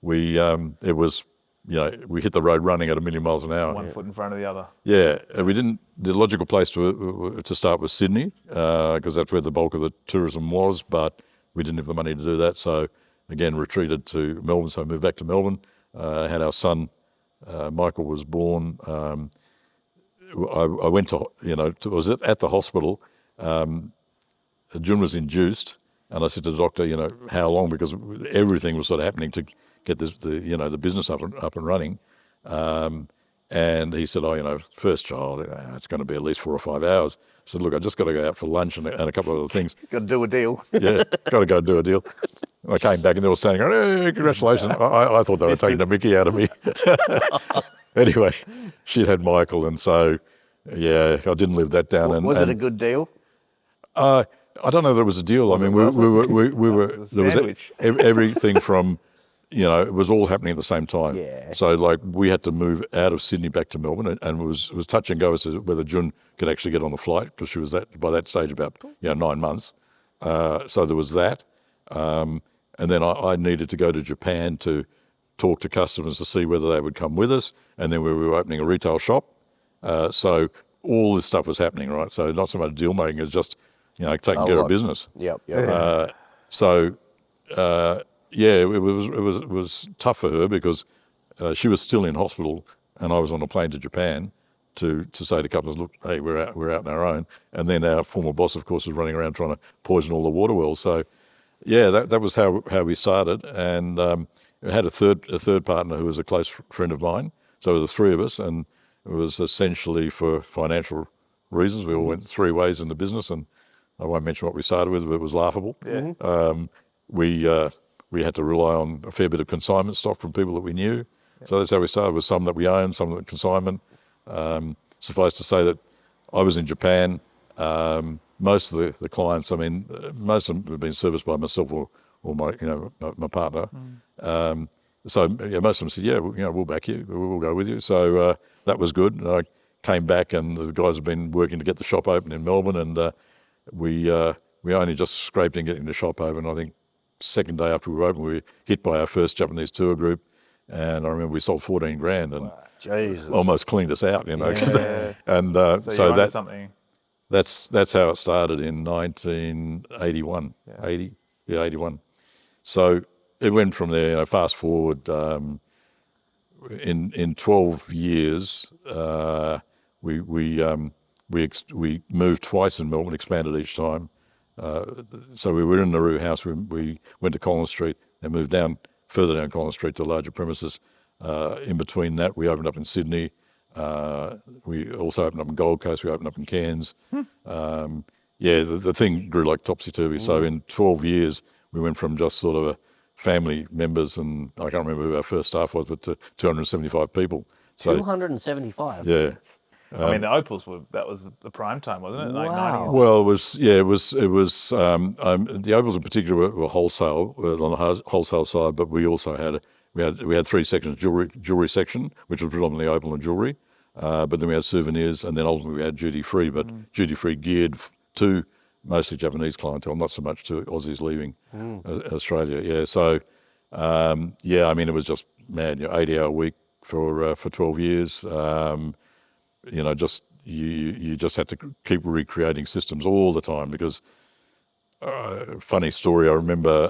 we hit the road running at 1 million miles an hour. One foot in front of the other. Yeah, and we didn't. The logical place to start was Sydney because that's where the bulk of the tourism was, but we didn't have the money to do that. So again, retreated to Melbourne. So I moved back to Melbourne. Had our son, Michael, was born. I went to was at the hospital. Jun was induced, and I said to the doctor, how long? Because everything was sort of happening to get the business up and running. And he said, first child, it's going to be at least 4 or 5 hours. I said, look, I just got to go out for lunch and a couple of other things. Got to do a deal. Yeah, got to go do a deal. I came back and they were standing around, hey, congratulations. I thought they were taking the mickey out of me. Anyway, she'd had Michael, and so Yeah, I didn't live that down. And Was it a good deal? I don't know that it was a deal. I mean, we were It was a there was sandwich. everything from, it was all happening at the same time. Yeah. So like we had to move out of Sydney back to Melbourne, and it was touch and go as to whether Jun could actually get on the flight, because she was by that stage about 9 months. So there was that, and then I needed to go to Japan to talk to customers to see whether they would come with us, and then we were opening a retail shop. So all this stuff was happening, right? So not so much deal making as just taking care of business. Yep. So it was tough for her because she was still in hospital, and I was on a plane to Japan to say to customers, look, hey, we're out on our own. And then our former boss, of course, was running around trying to poison all the water wells. So yeah, that was how we started, and we had a third partner who was a close friend of mine. So the three of us, and it was essentially for financial reasons. We all went three ways in the business, and I won't mention what we started with, but it was laughable. Yeah. We had to rely on a fair bit of consignment stock from people that we knew. So that's how we started, with some that we owned, some that were consignment. Suffice to say that I was in Japan. Most of the clients, I mean, most of them have been serviced by myself or my partner. So most of them said, we'll back you, we'll go with you. So that was good. And I came back, and the guys have been working to get the shop open in Melbourne, and we only just scraped in getting the shop open. I think second day after we were open, we were hit by our first Japanese tour group, and I remember we sold 14 grand and Jesus. almost cleaned us out, Yeah. And So you're onto something. that's how it started in 1981, 81. So it went from there. Fast forward, in 12 years, we moved twice in Melbourne, expanded each time. So we were in the Nauru house. We went to Collins Street and moved further down Collins Street to larger premises. In between that, we opened up in Sydney. We also opened up in Gold Coast. We opened up in Cairns. The thing grew like topsy-turvy. So in 12 years, we went from just sort of a family members, and I can't remember who our first staff was, but to 275 people. So 275? yeah. I mean, the Opals that was the prime time, wasn't it? Like Wow. 90s. Well, it was. The Opals in particular were wholesale, on the wholesale side, but we also had three sections: jewelry section, which was predominantly opal and jewelry, but then we had souvenirs, and then ultimately we had duty free, but duty free geared to mostly Japanese clientele, not so much to Aussies leaving Australia. Yeah, so I mean, it was just mad. 80-hour week for 12 years. You just had to keep recreating systems all the time, because funny story, I remember,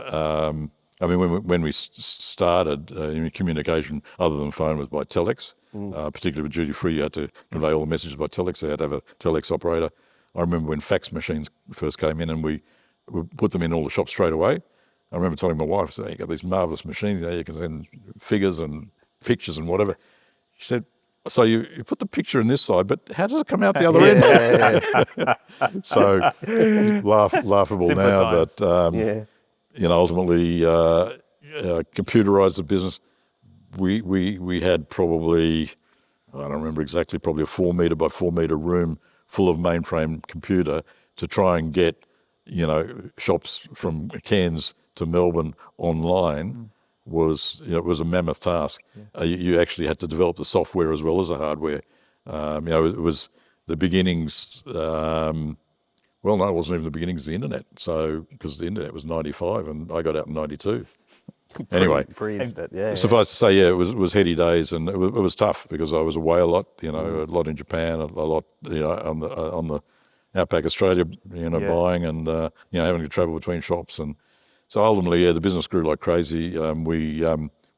when we started, communication other than phone was by telex, particularly with duty free. You had to convey all the messages by telex. So you had to have a telex operator. I remember when fax machines first came in, and we put them in all the shops straight away. I remember telling my wife, you got these marvellous machines, you can send figures and pictures and whatever. She said, so you put the picture in this side, but how does it come out the other end? So laughable Simpler now, times. but ultimately computerized the business. We had probably, I don't remember exactly, probably a 4 metre by 4 metre room full of mainframe computer to try and get shops from Cairns to Melbourne online. It was a mammoth task. You actually had to develop the software as well as the hardware. It was the beginnings. No, it wasn't even the beginnings of the internet. So because the internet was 95 and I got out in 92. Anyway, pre-internet, suffice to say, it was heady days, and it was tough because I was away a lot. A lot in Japan, a lot on the outback Australia, buying and having to travel between shops. And so ultimately, the business grew like crazy. We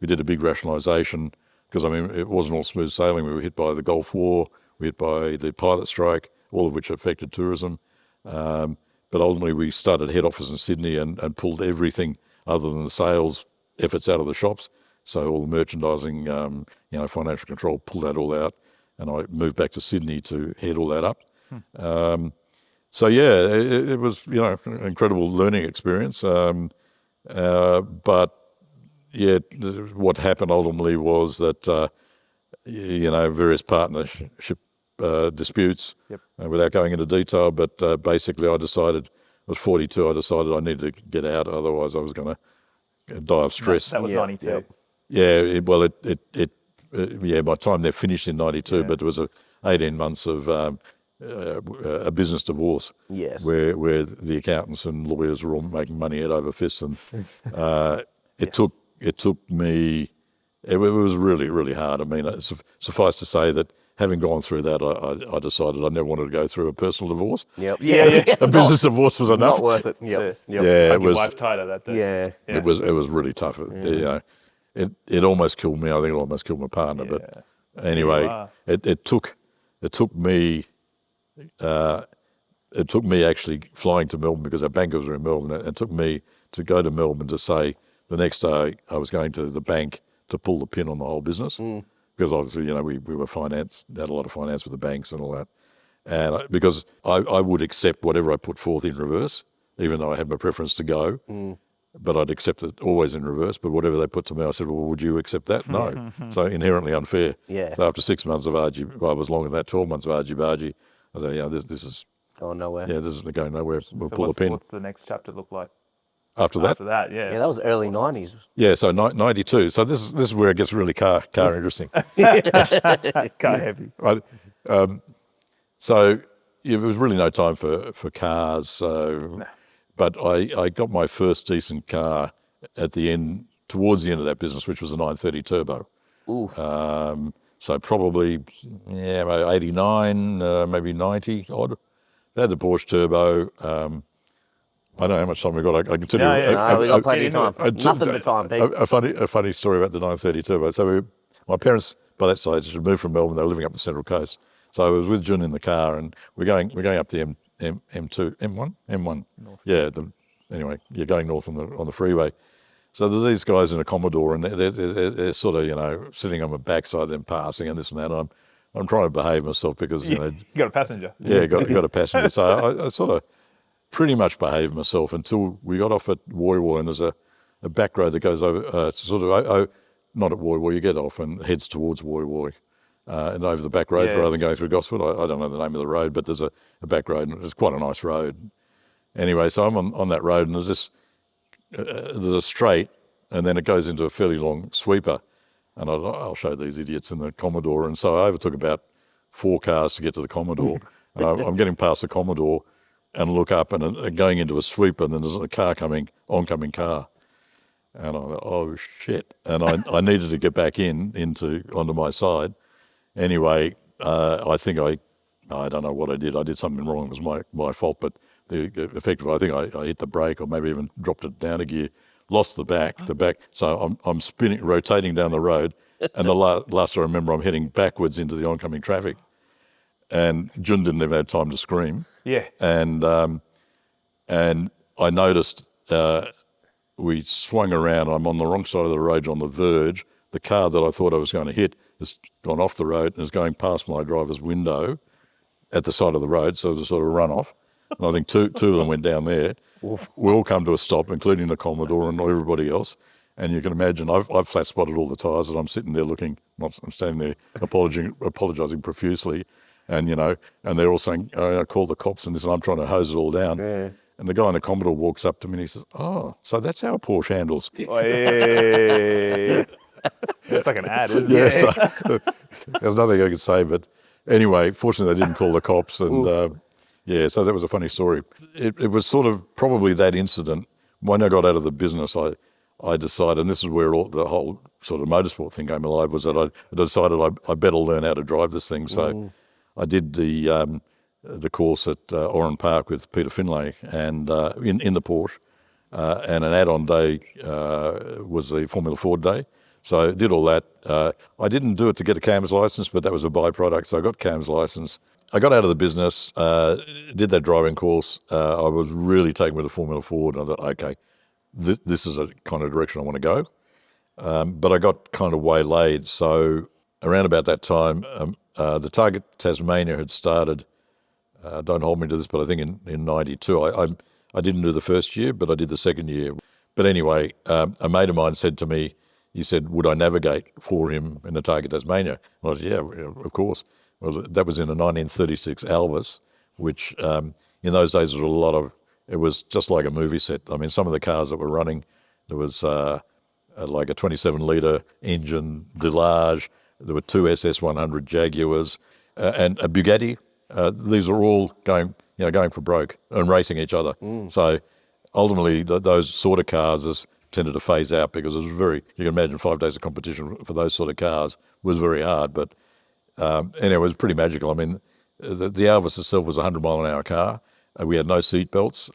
did a big rationalisation because it wasn't all smooth sailing. We were hit by the Gulf War, we were hit by the pilot strike, all of which affected tourism. But ultimately, we started head office in Sydney and pulled everything other than the sales efforts out of the shops. So all the merchandising, financial control, pulled that all out, and I moved back to Sydney to head all that up. It was an incredible learning experience. But what happened ultimately was that various partnership disputes Yep. without going into detail. But basically, I decided, I was 42, I decided I needed to get out, otherwise I was going to die of stress. That was Yeah, 92. yeah. Yeah, my time there finished in 92, but there was 18 months of a business divorce. Yes. Where the accountants and lawyers were all making money head over fist, and it took me. It was really, really hard. I mean, suffice to say that having gone through that, I decided I never wanted to go through a personal divorce. Yep. A business divorce was enough. Not worth it. Yep. Yeah, Yep. it was. Your wife tighter that day. Yeah. It was really tough. You know, it almost killed me. I think it almost killed my partner. But anyway, Wow. it took me actually flying to Melbourne, because our bankers were in Melbourne. It took me to go to Melbourne to say the next day I was going to the bank to pull the pin on the whole business, because obviously, you know, we were financed, had a lot of finance with the banks and all that. And because I would accept whatever I put forth in reverse, even though I had my preference to go, but I'd accept it always in reverse. But whatever they put to me, I said, well, would you accept that? No. So inherently unfair. Yeah. So after 6 months of well, it was longer than that, 12 months of argy-bargy, I said, yeah, this is, Going nowhere. yeah, this isn't going nowhere. We'll So pull the pin. what's the next chapter look like After that? after that? Yeah. Yeah, that was early 90s. Yeah, so 92. So this is where it gets really car interesting. Car heavy. Right. So there was really no time for cars. So, but I got my first decent car towards the end of that business, which was a 930 turbo. Ooh. So probably, maybe 89, maybe 90 odd. It had the Porsche turbo. I don't know how much time we got. I can tell you. No, we got plenty of time. Nothing but time, Pete. A funny story about the 930 turbo. So my parents, by that stage, had moved from Melbourne. They were living up the Central Coast. So I was with Jun in the car, and we're going up the M1. North. Yeah. Anyway, you're going north on the freeway. So there's these guys in a Commodore, and they're sort of, you know, sitting on my backside, then passing and this and that. And I'm trying to behave myself because, you know, You got a passenger. yeah, got a passenger. So I sort of pretty much behaved myself until we got off at Woy Woy, and there's a back road that goes over, not at Woy Woy, you get off and heads towards Woy Woy, and over the back road rather than going through Gosford. I don't know the name of the road, but there's a back road, and it's quite a nice road. Anyway, so I'm on that road, and there's a straight, and then it goes into a fairly long sweeper, and I'll show these idiots in the Commodore. And so I overtook about 4 cars to get to the Commodore, and I'm getting past the Commodore and look up and going into a sweeper, and then there's a oncoming car. And I thought, oh shit. And I needed to get back onto my side. Anyway, I think I don't know what I did. I did something wrong. It was my fault, but effectively I think I hit the brake, or maybe even dropped it down a gear, lost the back. So I'm rotating down the road, and the last I remember, I'm heading backwards into the oncoming traffic. And Jun didn't even have time to scream. Yeah. And I noticed we swung around. I'm on the wrong side of the road, on the verge. The car that I thought I was going to hit has gone off the road and is going past my driver's window at the side of the road, so it was a sort of runoff. And I think two of them went down there. We all come to a stop, including the Commodore and everybody else. And you can imagine, I've flat spotted all the tyres, and I'm sitting there I'm standing there apologising profusely. And, you know, and they're all saying, call the cops and this, and I'm trying to hose it all down. Yeah. And the guy in the Commodore walks up to me and he says, oh, so that's how a Porsche handles. Hey. It's like an ad, isn't it? So, there's nothing I could say. But anyway, fortunately they didn't call the cops. And so that was a funny story. It was sort of probably that incident. When I got out of the business, I decided, and this is where the whole sort of motorsport thing came alive, was that I decided I better learn how to drive this thing. So I did the course at Oran Park with Peter Finlay, and in the Porsche, and an add-on day was the Formula Ford day. So I did all that. I didn't do it to get a CAMS license, but that was a byproduct. So I got CAMS license. I got out of the business, did that driving course. I was really taken with the Formula Ford, and I thought, okay, this is a kind of direction I want to go. But I got kind of waylaid. So around about that time, the Target Tasmania had started. Don't hold me to this, but I think in 92. I didn't do the first year, but I did the second year. But anyway, a mate of mine said to me, he said, would I navigate for him in the Target Tasmania? And I said, yeah, of course. well, that was in a 1936 Alvis, which in those days was it was just like a movie set. I mean, some of the cars that were running, there was like a 27-litre engine Delage, there were 2 SS100 Jaguars, and a Bugatti. These are all going for broke and racing each other. So ultimately, those sort of cars tended to phase out because it was you can imagine 5 days of competition for those sort of cars was very hard. But anyway, it was pretty magical. I mean, the Alvis itself was a 100-mile-an-hour car. We had no seat belts.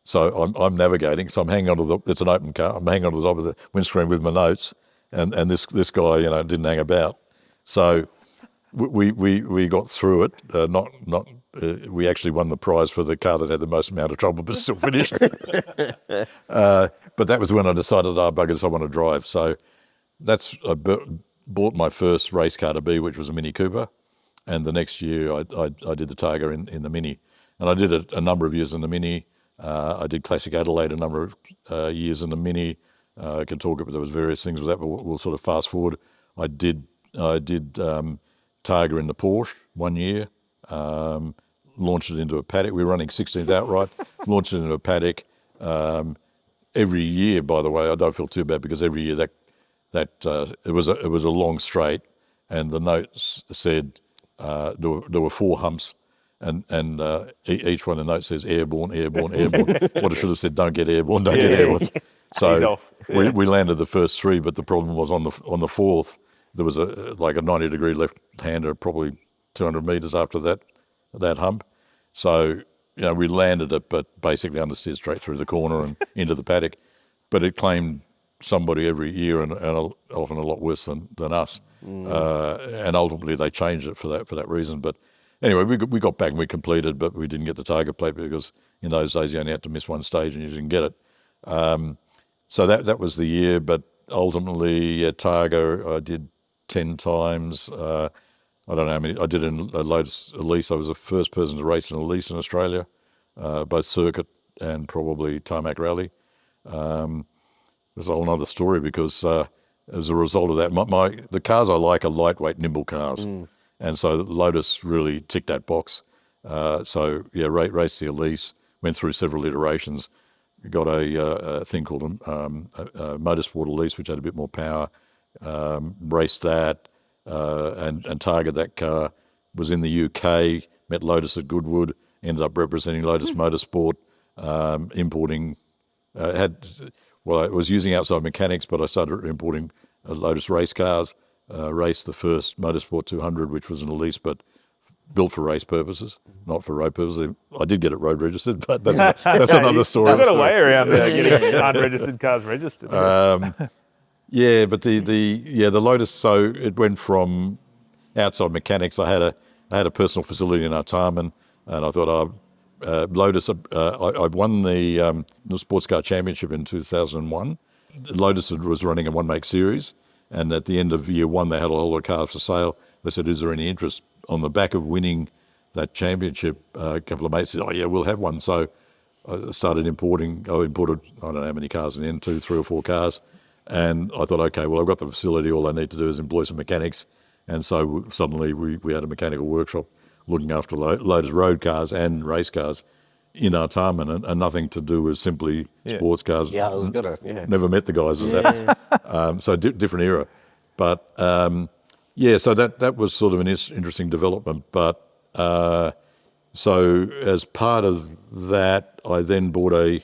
So I'm navigating. So I'm hanging onto it's an open car. I'm hanging onto the top of the windscreen with my notes, and this guy, didn't hang about. So we got through it. We actually won the prize for the car that had the most amount of trouble, but still finished. But that was when I decided, buggers, I want to drive. So I bought my first race car to be, which was a Mini Cooper. And the next year I did the Targa in the Mini. And I did it a number of years in the Mini. I did Classic Adelaide a number of years in the Mini. I can talk about, there was various things with that, but we'll sort of fast forward. I did Targa in the Porsche 1 year, launched it into a paddock. We were running 16th outright, launched it into a paddock. Every year, by the way, I don't feel too bad because every year that it was a long straight, and the notes said there were 4 humps, and each one of the notes says airborne, airborne, airborne. What I should have said, don't get airborne, don't get airborne. So we landed the first 3, but the problem was on the 4th, there was a 90-degree left-hander, probably 200 metres after that hump. So we landed it, but basically understeered straight through the corner and into the paddock. But it claimed somebody every year, and often a lot worse than us. And ultimately they changed it for that reason. But anyway, we got back and we completed, but we didn't get the target plate because in those days you only had to miss one stage and you didn't get it. So that was the year. But ultimately at Targa I did 10 times. I don't know how many. I did in a Lotus Elise. I was the first person to race in Elise in Australia, both circuit and probably tarmac rally. There's a whole other story because as a result of that, the cars I like are lightweight, nimble cars. And so Lotus really ticked that box. Raced the Elise, went through several iterations, got a thing called a Motorsport Elise, which had a bit more power, raced that, and Targa, that car, was in the UK, met Lotus at Goodwood, ended up representing Lotus Motorsport, importing, I was using outside mechanics, but I started importing Lotus race cars, raced the first Motorsport 200, which was an Elise, but built for race purposes, not for road purposes. I did get it road registered, but that's another story. I've got a way around getting unregistered cars registered. Yeah, but the Lotus, so it went from outside mechanics. I had a personal facility in Artarmon, and I thought, Lotus, I won the sports car championship in 2001. Lotus was running a one-make series, and at the end of year 1, they had a whole lot of cars for sale. They said, is there any interest? On the back of winning that championship, a couple of mates said, oh yeah, we'll have one. So I started importing. I imported, I don't know how many cars in the end, 2, 3 or 4 cars. And I thought, okay, well, I've got the facility. All I need to do is employ some mechanics. And so suddenly we had a mechanical workshop looking after Lotus road cars and race cars in Artarmon, and nothing to do with simply sports cars. Yeah, I was gonna. Yeah. Never met the guys as that. So different era. But so that was sort of an interesting development. But so as part of that, I then bought a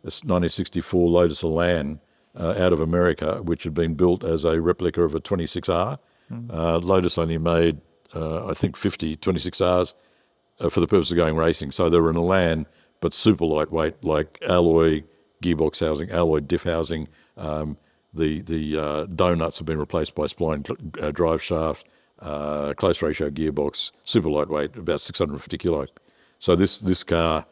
1964 Lotus Elan out of America, which had been built as a replica of a 26R. Lotus only made, I think, 50 26Rs for the purpose of going racing. So they were an Elan, but super lightweight, like alloy gearbox housing, alloy diff housing. The donuts have been replaced by spline drive shaft, close ratio gearbox, super lightweight, about 650 kilo. So this car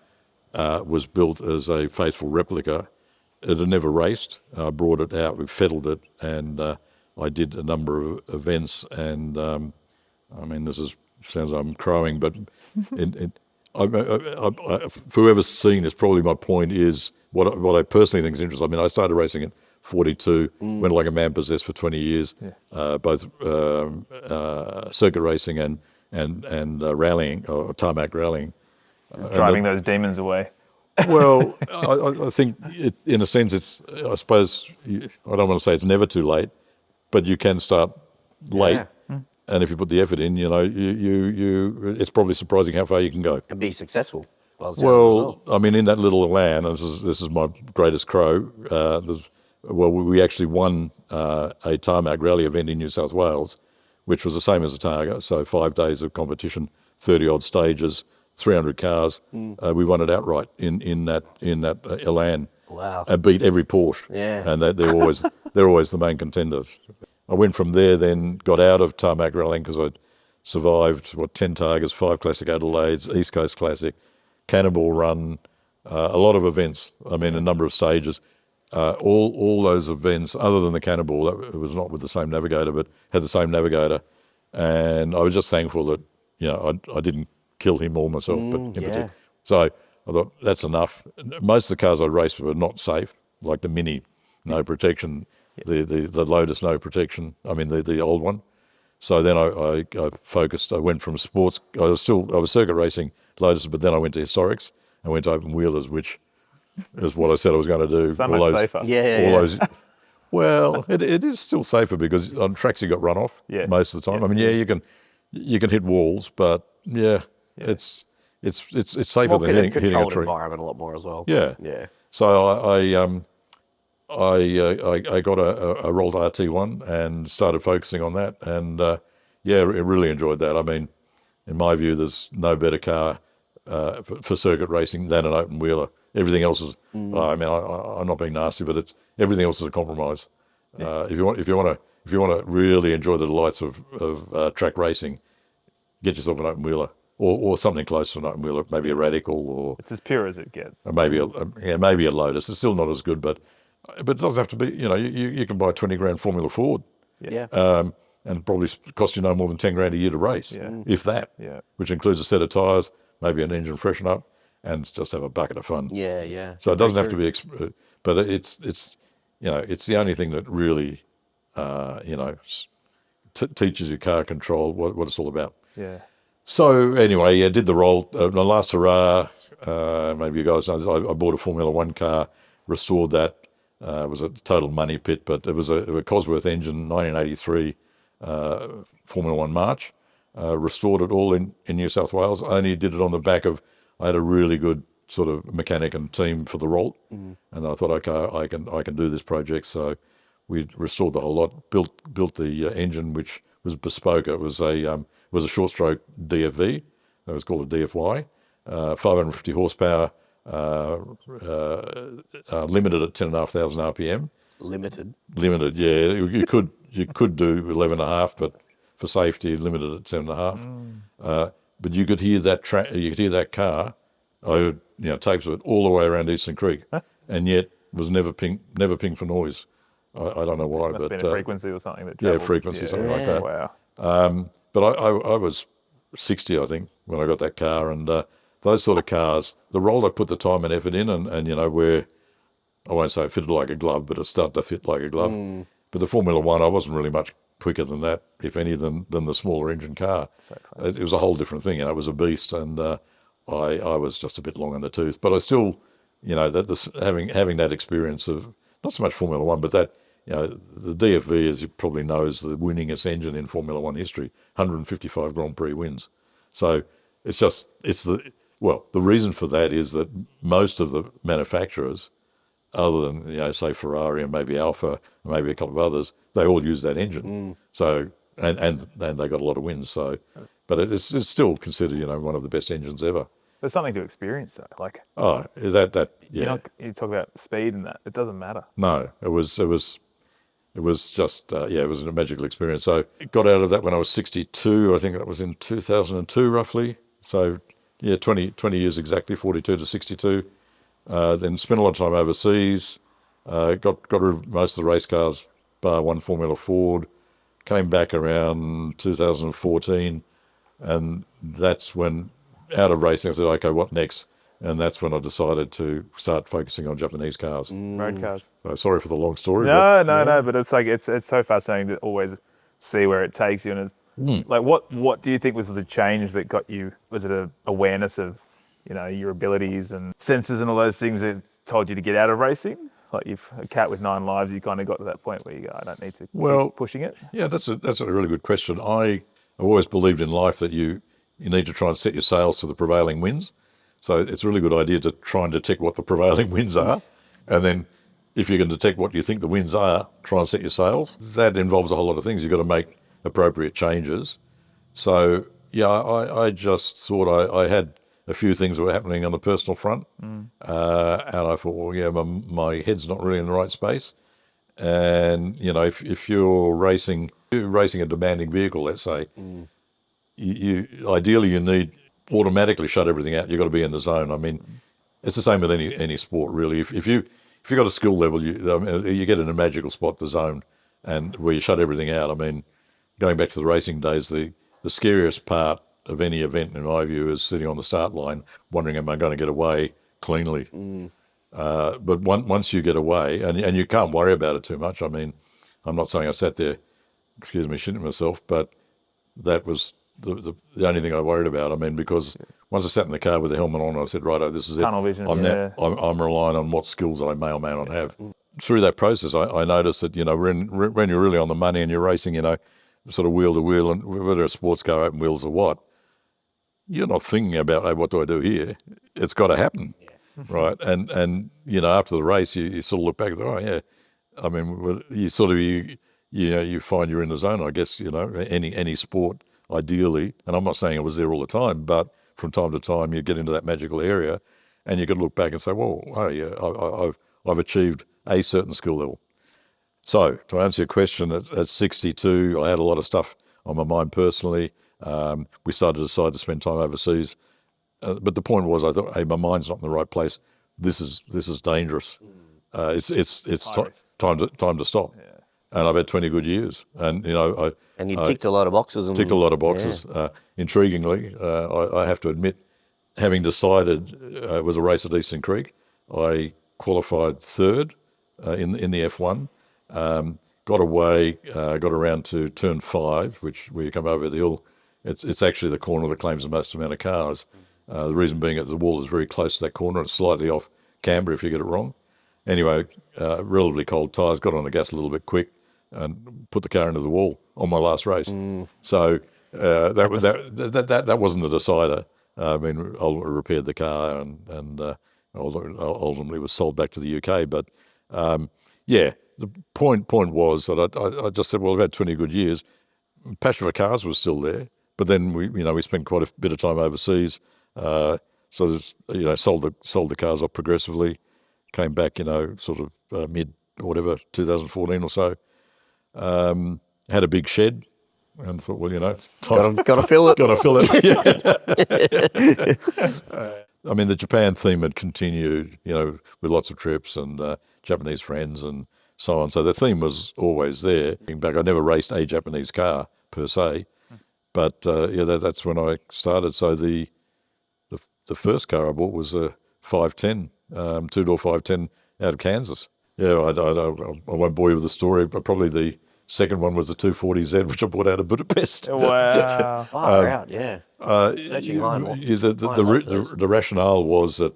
was built as a faithful replica. It had never raced. I brought it out, we fettled it, and I did a number of events. And I mean, sounds like I'm crowing, but for whoever's seen this, probably my point is what I personally think is interesting. I mean, I started racing at 42, went like a man possessed for 20 years, both circuit racing and and rallying or tarmac rallying. Driving those demons away. Well, I think in a sense I suppose I don't want to say it's never too late, but you can start late. Yeah. And if you put the effort in, it's probably surprising how far you can go. And be successful. Well, I mean, in that little land, and this is my greatest crow. We actually won a tarmac rally event in New South Wales, which was the same as a Targa. So 5 days of competition, 30-odd stages, 300 cars. We won it outright in that Elan. Wow. And beat every Porsche. Yeah. And they're always the main contenders. I went from there, then got out of tarmac rallying because I'd survived 10 Targas, 5 Classic Adelaides, East Coast Classic, Cannonball Run, a lot of events. I mean, a number of stages. All those events, other than the Cannonball, it was not with the same navigator, but had the same navigator. And I was just thankful that I didn't kill him or myself. But in particular. So I thought that's enough. Most of the cars I raced were not safe, like the Mini, no protection. The Lotus, no protection. I mean, the old one. So then I focused. I went from sports. I was circuit racing Lotus, but then I went to historics and went to open wheelers, which is what I said I was going to do. So much safer. Well, it is still safer because on tracks you got runoff most of the time. I mean, you can hit walls, but it's safer than hitting a controlled tree. Environment a lot more as well. Yeah. So I got a rolled RT1 and started focusing on that, and I really enjoyed that. I mean, in my view, there's no better car for circuit racing than an open wheeler. Everything else is. I mean, I'm not being nasty, but everything else is a compromise. If you want to really enjoy the delights of track racing, get yourself an open wheeler. Or something close to an open wheeler, maybe a Radical, or it's as pure as it gets. Or maybe a Lotus. It's still not as good, but it doesn't have to be. You can buy a 20 grand Formula Ford, and it probably cost you no more than 10 grand a year to race, if that. Which includes a set of tyres, maybe an engine freshen up, and just have a bucket of fun. So it doesn't have to be, but it's the only thing that really, teaches you car control, what it's all about. So anyway, did the roll. My last hurrah, maybe you guys know, I bought a Formula One car, restored that. It was a total money pit, but it was a Cosworth engine, 1983 Formula One March. Restored it all in New South Wales. I only did it on the back of, I had a really good sort of mechanic and team for the roll, and I thought, okay, I can do this project. So we restored the whole lot, built the engine, which was bespoke. It was a short stroke DFV. It was called a DFY, 550 horsepower, limited at 10,500 RPM. Limited, yeah. You could do 11.5, but for safety, limited at 10.5. But you could hear that car. I heard tapes of it all the way around Eastern Creek, and yet was never pinged for noise. I don't know why, Must have been a frequency or something that traveled. Frequency, something like that. Wow. But I was 60, I think, when I got that car, and those sort of cars, the roll I put the time and effort in, and where I won't say it fitted like a glove, but it started to fit like a glove. But the Formula One, I wasn't really much quicker than that, if any, than the smaller engine car. It was a whole different thing, it was a beast, and I was just a bit long in the tooth. But I still, having that experience of not so much Formula One, but that. The DFV, as you probably know, is the winningest engine in Formula One history, 155 Grand Prix wins. So the reason for that is that most of the manufacturers, other than, say Ferrari and maybe Alfa, and maybe a couple of others, they all use that engine. So, and they got a lot of wins. So, but it's still considered, one of the best engines ever. There's something to experience though. Like, you talk about speed and that. It doesn't matter. No, it was just, it was a magical experience. So I got out of that when I was 62. I think that was in 2002, roughly. So, 20 years exactly, 42 to 62. Then spent a lot of time overseas. Got rid of most of the race cars, bar one Formula Ford. Came back around 2014, and that's when, out of racing, I said, okay, what next? And that's when I decided to start focusing on Japanese cars. Road cars. So sorry for the long story. No, but it's like it's so fascinating to always see where it takes you, and Like, what do you think was the change that got you? Was it a awareness of, your abilities and senses and all those things that told you to get out of racing? Like, you've a cat with 9 lives, you kind of got to that point where you go, I don't need to keep pushing it. Yeah, that's a really good question. I've always believed in life that you need to try and set your sails to the prevailing winds. So it's a really good idea to try and detect what the prevailing winds are, and then if you can detect what you think the winds are, try and set your sails. That involves a whole lot of things. You've got to make appropriate changes. So yeah, I just thought I had a few things that were happening on the personal front, and I thought, well, yeah, my head's not really in the right space. And if you're racing a demanding vehicle, let's say, you ideally you need automatically shut everything out. You've got to be in the zone. I mean, it's the same with any sport really. If you've got a skill level, you get in a magical spot, the zone, and where you shut everything out. I mean, going back to the racing days, the scariest part of any event, in my view, is sitting on the start line, wondering, am I going to get away cleanly? But once you get away, and you can't worry about it too much. I mean, I'm not saying I sat there, excuse me, shitting myself, but that was the only thing I worried about. I mean, because once I sat in the car with the helmet on, I said, righto, this is Tunnel it. vision, I'm relying on what skills I may or may not have. Through that process, I noticed that, when you're really on the money and you're racing, sort of wheel to wheel, and whether a sports car, open wheels or what, you're not thinking about, hey, what do I do here? It's got to happen, right? And after the race, you sort of look back and go, oh yeah, I mean, you sort of you find you're in the zone. I guess any sport ideally, and I'm not saying I was there all the time, but from time to time you get into that magical area, and you could look back and say, well, oh yeah, I've achieved a certain skill level. So to answer your question, at 62, I had a lot of stuff on my mind personally. We started to decide to spend time overseas, but the point was, I thought, hey, my mind's not in the right place. This is dangerous. It's time to stop. Yeah. And I've had 20 good years, and and you ticked a lot of boxes. Ticked a lot of boxes. Yeah. Intriguingly, I have to admit, having decided it was a race at Eastern Creek, I qualified third in the F1. Got away, got around to turn 5, where you come over the hill. It's actually the corner that claims the most amount of cars. The reason being that the wall is very close to that corner. It's slightly off camber if you get it wrong. Anyway, relatively cold tyres, got on the gas a little bit quick and put the car into the wall on my last race. So that wasn't the decider. I mean, I repaired the car and ultimately was sold back to the UK. But the point was that I just said, well, I've had 20 good years. Passion for cars was still there, but then we spent quite a bit of time overseas. So there's, sold the cars off progressively. Came back, sort of mid 2014 or so. Had a big shed, and thought, well, got to fill it. Got to fill it. Yeah. I mean, the Japan theme had continued, with lots of trips and Japanese friends and so on. So the theme was always there. In fact, I never raced a Japanese car per se, but that's when I started. So the first car I bought was a 510, two-door 510 out of Kansas. Yeah, I won't bore you with the story, but probably the second one was the 240Z, which I bought out of Budapest. Wow. Far out, yeah. Searching line. The rationale was that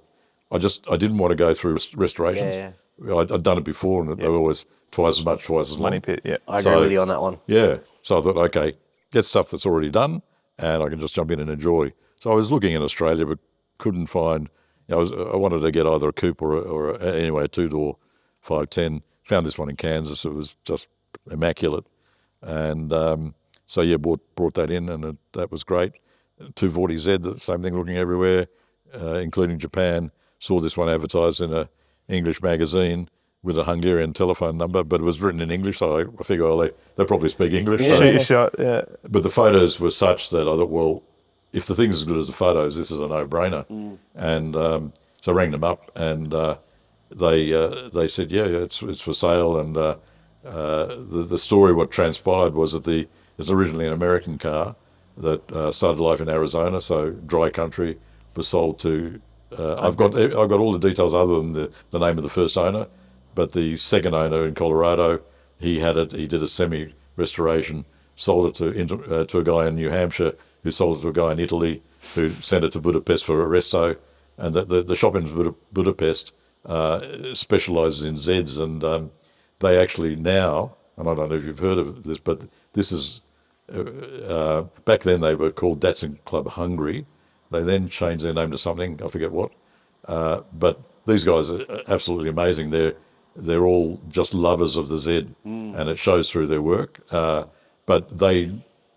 I didn't want to go through restorations. Yeah. I'd done it before, and they were always twice as much, twice as long. Money pit, yeah. I agree with you on that one. Yeah. So I thought, okay, get stuff that's already done, and I can just jump in and enjoy. So I was looking in Australia, but couldn't find. I wanted to get either a coupe or anyway a two-door 510. Found this one in Kansas. It was just immaculate, and brought that in, and that was great. 240Z, the same thing, looking everywhere, including Japan. Saw this one advertised in a English magazine with a Hungarian telephone number, but it was written in English, so I figure, they probably speak English. Yeah. Shoot your shot, yeah. But the photos were such that I thought, well, if the thing's as good as the photos, this is a no-brainer. And so I rang them up, and they said, yeah, it's for sale. And the story, what transpired was that it's originally an American car that started life in Arizona, so dry country, was sold to. I've got all the details other than the name of the first owner, but the second owner in Colorado, he had it. He did a semi-restoration, sold it to a guy in New Hampshire, who sold it to a guy in Italy, who sent it to Budapest for a resto. And the shop in Budapest specialises in Zeds, and they actually now, and I don't know if you've heard of this, but this is, back then they were called Datsun Club Hungary. They then changed their name to something, I forget what. But these guys are absolutely amazing. They're all just lovers of the Z, and it shows through their work. But they,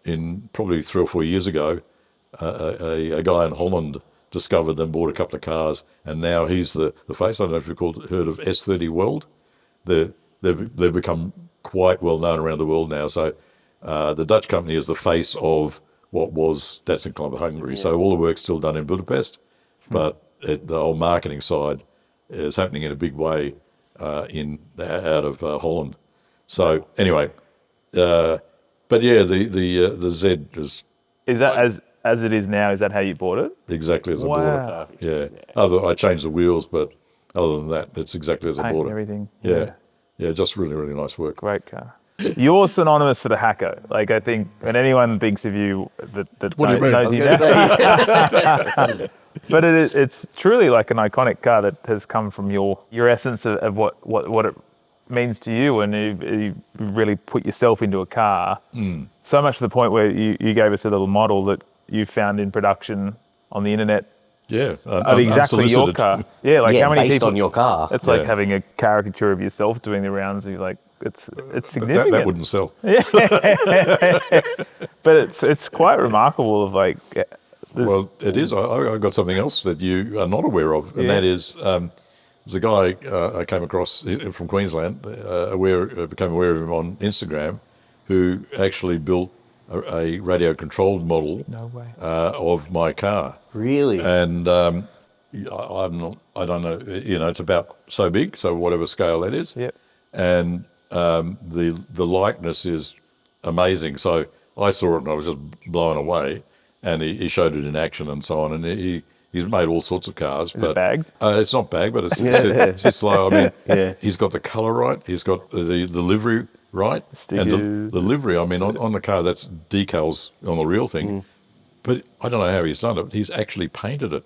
in probably 3 or 4 years ago, a guy in Holland discovered them, bought a couple of cars, and now he's the face. I don't know if you've heard of S30 World. They've become quite well known around the world now. So the Dutch company is the face of what was Datsun Club Hungary. So all the work's still done in Budapest, but the whole marketing side is happening in a big way out of Holland. So anyway, but yeah, the Z Is that as it is now? Is that how you bought it? exactly as I bought it. Yeah. I changed the wheels, but other than that, it's exactly as I Paint bought and it. everything. Yeah, just really, really nice work. Great car. You're synonymous for the Hako. Like, I think when anyone thinks of you that What do you mean? knows you now. But it's truly like an iconic car that has come from your essence of what it means to you, and you really put yourself into a car. So much to the point where you gave us a little model that you found in production on the internet. Yeah, Of exactly your unsolicited. car. Yeah, like Yeah, how many based people on your car. It's like Yeah. having a caricature of yourself doing the rounds. You're like, it's significant. That wouldn't sell. But it's quite remarkable. Of like, Well, it is. I got something else that you are not aware of, and that is there's a guy I came across from Queensland, became aware of him on Instagram, who actually built a radio-controlled model No way. of my car. Really? And I don't know, it's about so big, so whatever scale that is. Yep. And the likeness is amazing. So I saw it and I was just blown away. And he showed it in action and so on. And he's made all sorts of cars. Is it bagged? It's not bagged, but it's just like, I mean, he's got the colour right. He's got the livery right. Stickers. And the livery, I mean, on the car, that's decals on the real thing. But I don't know how he's done it. He's actually painted it.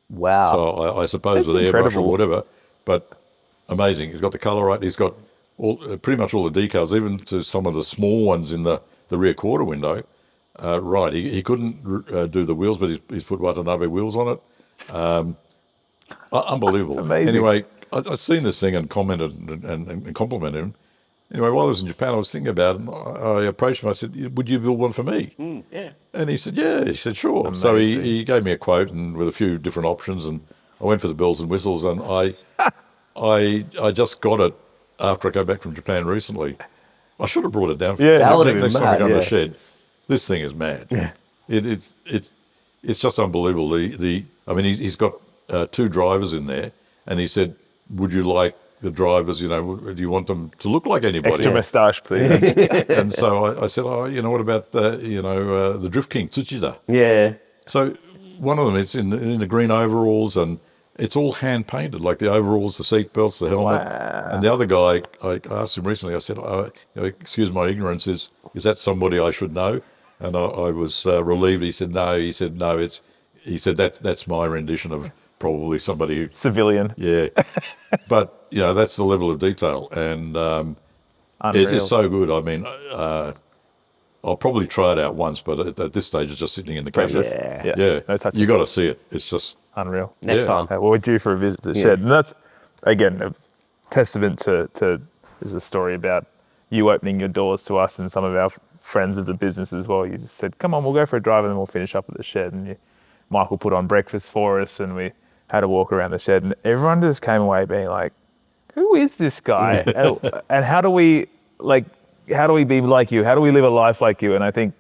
Wow. So I suppose That's with airbrush or incredible. whatever, but amazing. He's got the colour right. He's got pretty much all the decals, even to some of the small ones in the rear quarter window. Right. He couldn't do the wheels, but he's put Watanabe wheels on it. Unbelievable. That's amazing. Anyway, I'd seen this thing and commented and complimented him. Anyway, while I was in Japan, I was thinking about it. And I approached him. I said, "Would you build one for me?" Yeah. And he said, "Yeah." He said, "Sure." So he gave me a quote and with a few different options, and I went for the bells and whistles. And I just got it after I came back from Japan recently. I should have brought it down. Yeah. That would've been next time mad, we go to yeah. the shed. This thing is mad. Yeah. It's just unbelievable. I mean, he's got 2 drivers in there, and he said, "Would you like the drivers? Do you want them to look like anybody?" Extra moustache, please. And so I said, what about the Drift King Tsuchida? Yeah. So one of them is in the green overalls, and it's all hand painted, like the overalls, the seat belts, the helmet. Wow. And the other guy, I asked him recently. I said, "Excuse my ignorance, is that somebody I should know?" And I was relieved. He said, "No." He said, "No, he said that's my rendition of probably somebody who." Civilian. Yeah, but that's the level of detail, and Unreal. it's so good. I mean, I'll probably try it out once, but at this stage, it's just sitting in the cabinet. Yeah. Yeah, No touch. you got to see it. It's just Unreal. Next Yeah. time. Well, we're due for a visit to the shed. And that's, again, a testament to is a story about you opening your doors to us and some of our friends of the business as well. You just said, "Come on, we'll go for a drive and then we'll finish up at the shed." And Michael put on breakfast for us and we had a walk around the shed. And everyone just came away being like, "Who is this guy? And how do we be like you? How do we live a life like you?" And I think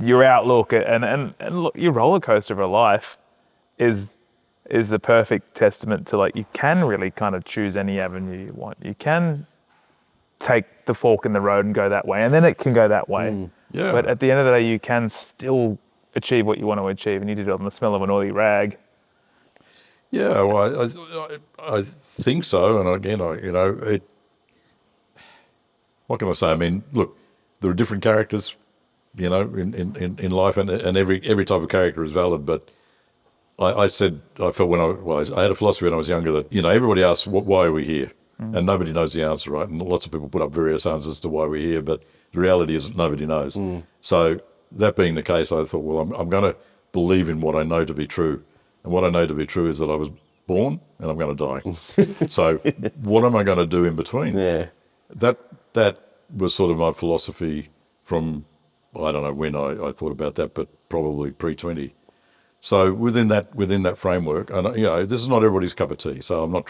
your outlook and look, your roller coaster of a life is the perfect testament to, like, you can really kind of choose any avenue you want. You can take the fork in the road and go that way, and then it can go that way. Yeah. But at the end of the day, you can still achieve what you want to achieve, and you did it on the smell of an oily rag. yeah. Well, I think so. And again, what can I say? I mean, look, there are different characters, you know, in life, and every type of character is valid. But I felt I had a philosophy when I was younger that, you know, everybody asks, why are we here? And nobody knows the answer, right? And lots of people put up various answers to why we're here, but the reality is that nobody knows. So that being the case, I thought, well, I'm going to believe in what I know to be true. And what I know to be true is that I was born and I'm going to die. So what am I going to do in between? Yeah. That was sort of my philosophy from, I don't know when I thought about that, but probably pre-20. So within that framework, and you know, this is not everybody's cup of tea. So I'm not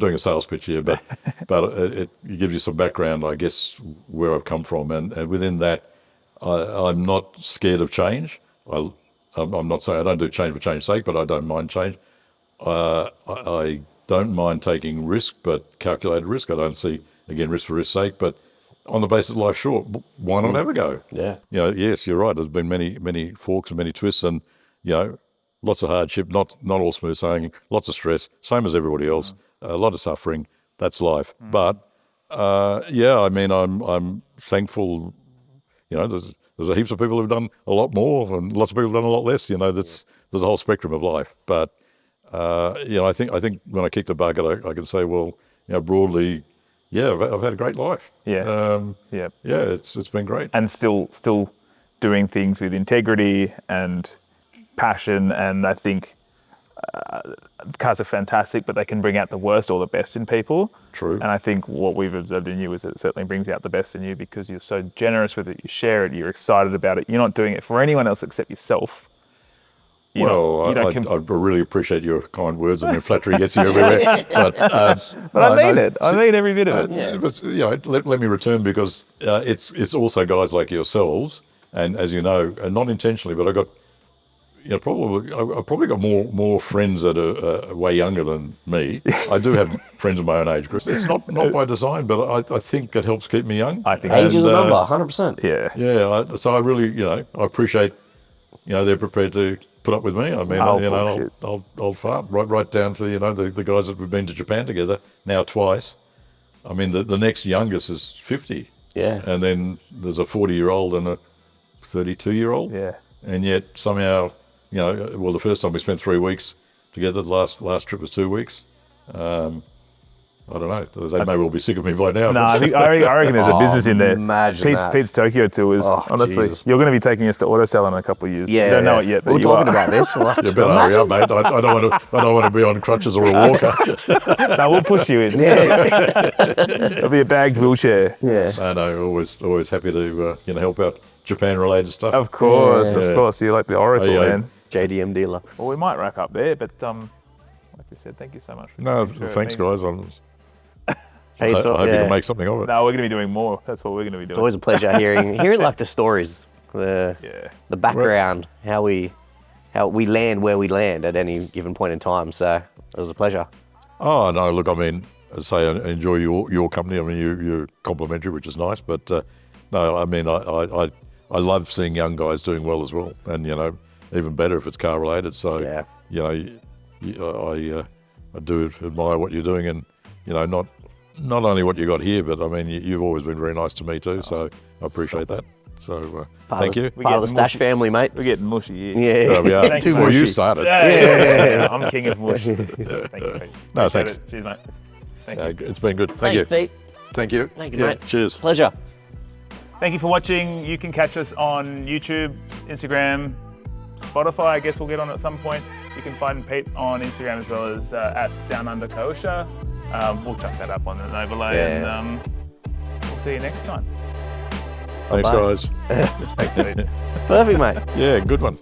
doing a sales pitch here, but it gives you some background, I guess, where I've come from, and within that, I'm not scared of change. I'm not saying I don't do change for change's sake, but I don't mind change. I don't mind taking risk, but calculated risk. I don't see, again, risk for risk's sake, but on the basis of life's short, why not have a go? Yeah. You know, yes, you're right. There's been many forks and many twists, and you know, lots of hardship, not all smooth sailing, lots of stress, same as everybody else, a lot of suffering. That's life. But yeah, I mean, I'm thankful. You know, there's a heaps of people who've done a lot more, and lots of people have done a lot less. You know, there's a whole spectrum of life. But you know, I think when I kick the bucket, I can say, well, you know, broadly, yeah, I've had a great life. Yeah. Yeah, it's been great. And still doing things with integrity and passion. And I think cars are fantastic, but they can bring out the worst or the best in people. True. And I think what we've observed in you is that it certainly brings out the best in you because you're so generous with it, you share it, you're excited about it. You're not doing it for anyone else except yourself. I really appreciate your kind words. I mean, flattery gets you everywhere. But I mean it. I mean every bit of it. Yeah. But you know, let me return because it's also guys like yourselves, and as you know, and not intentionally, but I got, you know, probably got more friends that are way younger than me. I do have friends of my own age group. It's not by design, but I think that helps keep me young. I think age is a number, 100%. Yeah. Yeah. So I really, you know, I appreciate, you know, they're prepared to put up with me. I mean, you know, I'll fart right down to, you know, the guys that we've been to Japan together now twice. I mean, the next youngest is 50. Yeah. And then there's a 40-year-old and a 32-year-old. Yeah. And yet somehow, you know, well, the first time we spent 3 weeks together, the last trip was 2 weeks. I don't know. They may well be sick of me by now. No, I reckon there's a business in there. Imagine that. Pete's Tokyo tours. Honestly, Jesus. You're going to be taking us to AutoSal in a couple of years. Yeah, you don't know it yet, but we're talking about this. You better hurry up, mate. I don't want to be on crutches or a walker. No, we'll push you in. Yeah. It'll be a bagged wheelchair. Yeah. No, always happy to you know, help out Japan-related stuff. Of course. You're like the oracle, man. JDM dealer. Well, we might wrap up there, but like you said, thank you so much. No, thanks, guys. Hey, I hope you can make something of it. No, we're going to be doing more. That's what we're going to be doing. It's always a pleasure hearing like the stories, the background, how we land where we land at any given point in time. So it was a pleasure. Oh no, look, I mean, as I say, I enjoy your company. I mean, you're complimentary, which is nice. But no, I mean, I love seeing young guys doing well as well, and you know, even better if it's car related. So Yeah. you know, I do admire what you're doing, and you know, not only what you got here, but I mean, you've always been very nice to me too. So I appreciate that. So thank you. Part of the Stash family, mate. We're getting mushy here. Yeah. We are. Thanks, Well, mate. you started. Yeah. I'm king of mush. Thank you, Pete. No, Appreciate thanks. it. Cheers, mate. Thank you. It's been good. Thank Thanks, you. Pete. Thank you. Thank you, mate. Cheers. Pleasure. Thank you for watching. You can catch us on YouTube, Instagram, Spotify. I guess we'll get on at some point. You can find Pete on Instagram as well as at Down Under Koosha. We'll chuck that up on an overlay, and we'll see you next time. Thanks, Bye-bye. guys. Thanks, Pete. Perfect, mate. Yeah, good one.